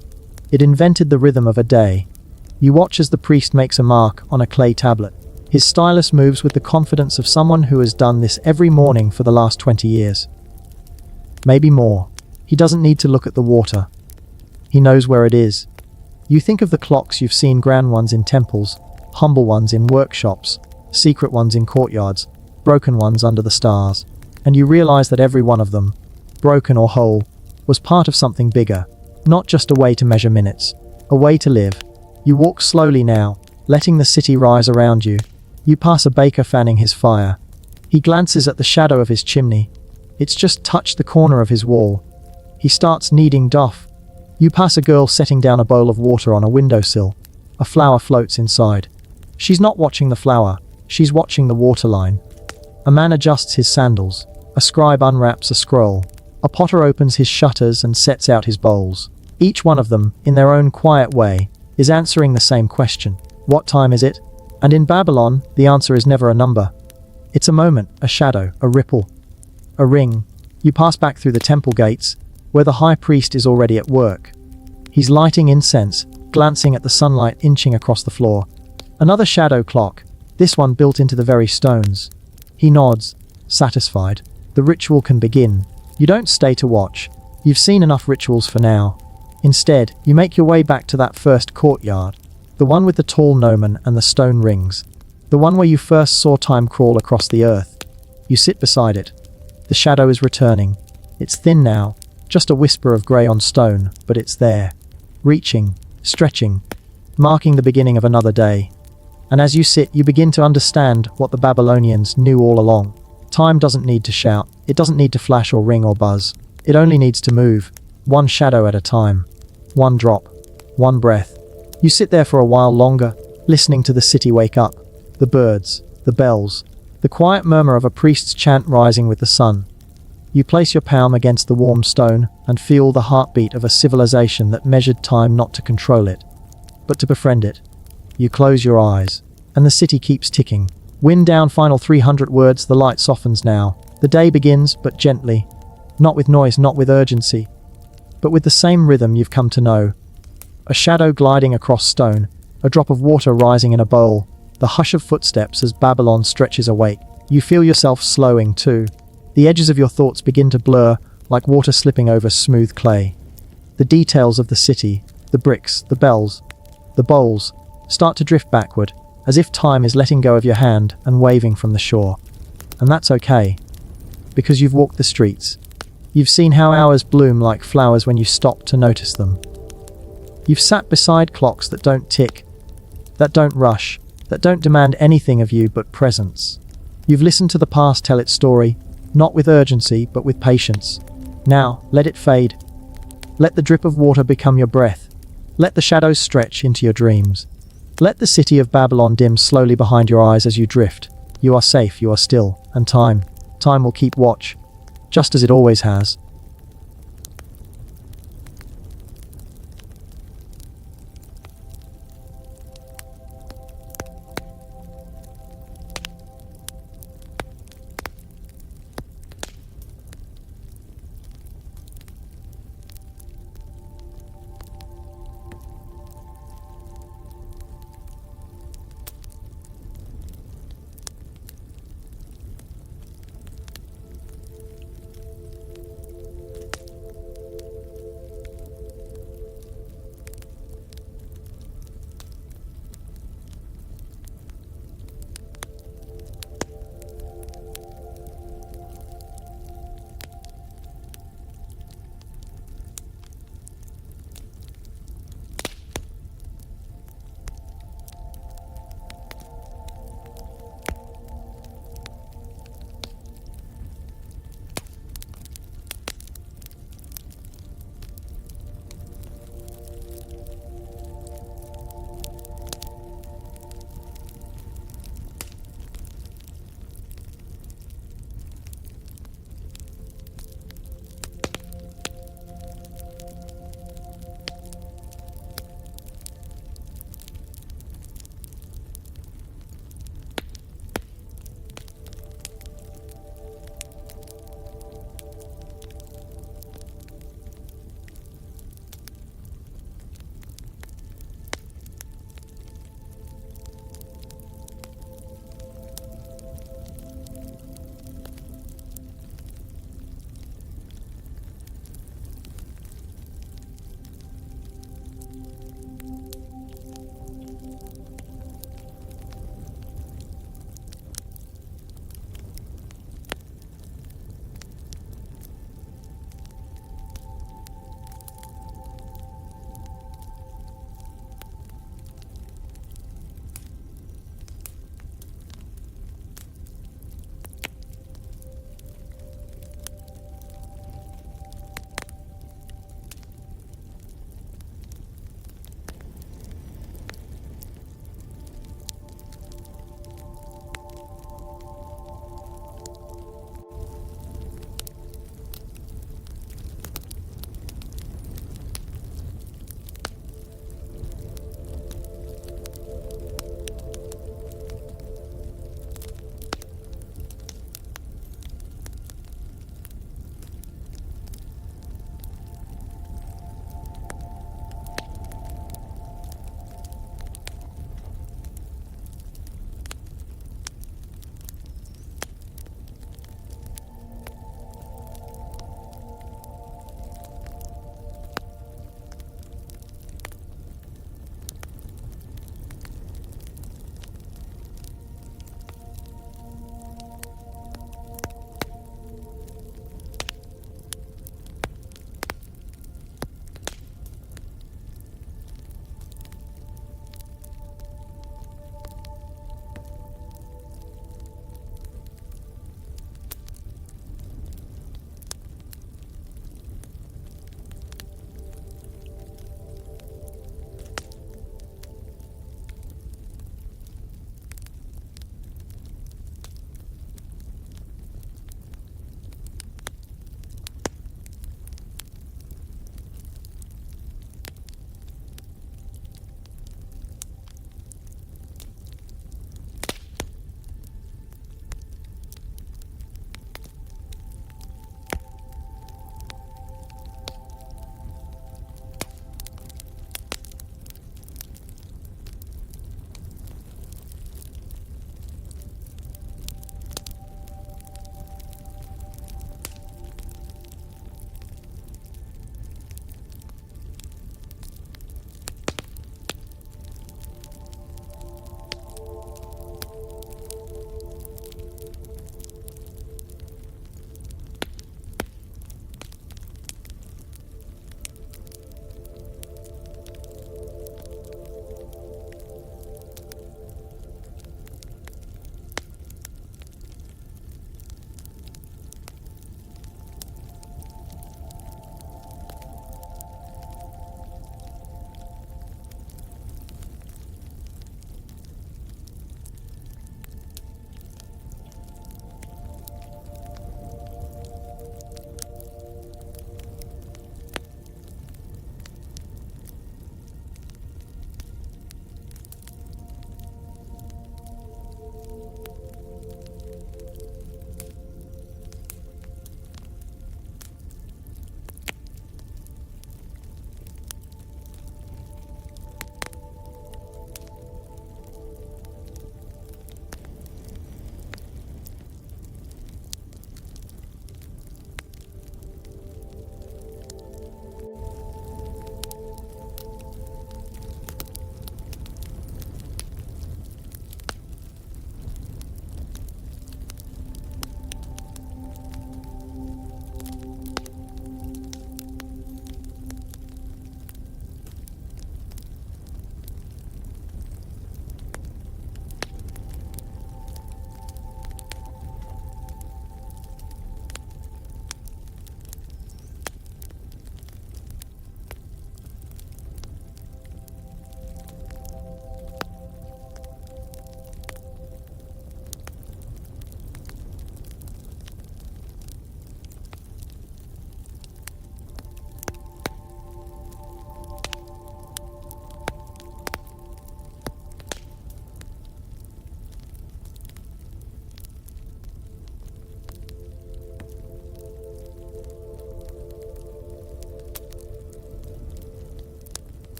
It invented the rhythm of a day. You watch as the priest makes a mark on a clay tablet. His stylus moves with the confidence of someone who has done this every morning for the last 20 years. Maybe more. He doesn't need to look at the water. He knows where it is. You think of the clocks you've seen, grand ones in temples, humble ones in workshops, secret ones in courtyards, broken ones under the stars, and you realize that every one of them, broken or whole, was part of something bigger, not just a way to measure minutes, a way to live. You walk slowly now, letting the city rise around you. You pass a baker fanning his fire. He glances at the shadow of his chimney. It's just touched the corner of his wall. He starts kneading dough. You pass a girl setting down a bowl of water on a windowsill. A flower floats inside. She's not watching the flower, she's watching the waterline. A man adjusts his sandals. A scribe unwraps a scroll. A potter opens his shutters and sets out his bowls. Each one of them, in their own quiet way, is answering the same question. What time is it? And in Babylon, the answer is never a number. It's a moment, a shadow, a ripple, a ring. You pass back through the temple gates, where the high priest is already at work. He's lighting incense, glancing at the sunlight inching across the floor. Another shadow clock, this one built into the very stones. He nods, satisfied. The ritual can begin. You don't stay to watch. You've seen enough rituals for now. Instead, you make your way back to that first courtyard. The one with the tall gnomon and the stone rings. The one where you first saw time crawl across the earth. You sit beside it. The shadow is returning. It's thin now, just a whisper of grey on stone, but it's there. Reaching, stretching, marking the beginning of another day. And as you sit, you begin to understand what the Babylonians knew all along. Time doesn't need to shout. It doesn't need to flash or ring or buzz. It only needs to move, one shadow at a time. One drop, one breath. You sit there for a while longer, listening to the city wake up. The birds, the bells, the quiet murmur of a priest's chant rising with the sun. You place your palm against the warm stone and feel the heartbeat of a civilization that measured time not to control it, but to befriend it. You close your eyes, and the city keeps ticking. Wind down final 300 words, the light softens now. The day begins, but gently. Not with noise, not with urgency, but with the same rhythm you've come to know. A shadow gliding across stone, a drop of water rising in a bowl, the hush of footsteps as Babylon stretches awake. You feel yourself slowing too. The edges of your thoughts begin to blur, like water slipping over smooth clay. The details of the city, the bricks, the bells, the bowls, start to drift backward, as if time is letting go of your hand and waving from the shore. And that's okay, because you've walked the streets. You've seen how hours bloom like flowers when you stop to notice them. You've sat beside clocks that don't tick, that don't rush, that don't demand anything of you but presence. You've listened to the past tell its story, not with urgency, but with patience. Now, let it fade. Let the drip of water become your breath. Let the shadows stretch into your dreams. Let the city of Babylon dim slowly behind your eyes as you drift. You are safe, you are still, and time will keep watch, just as it always has.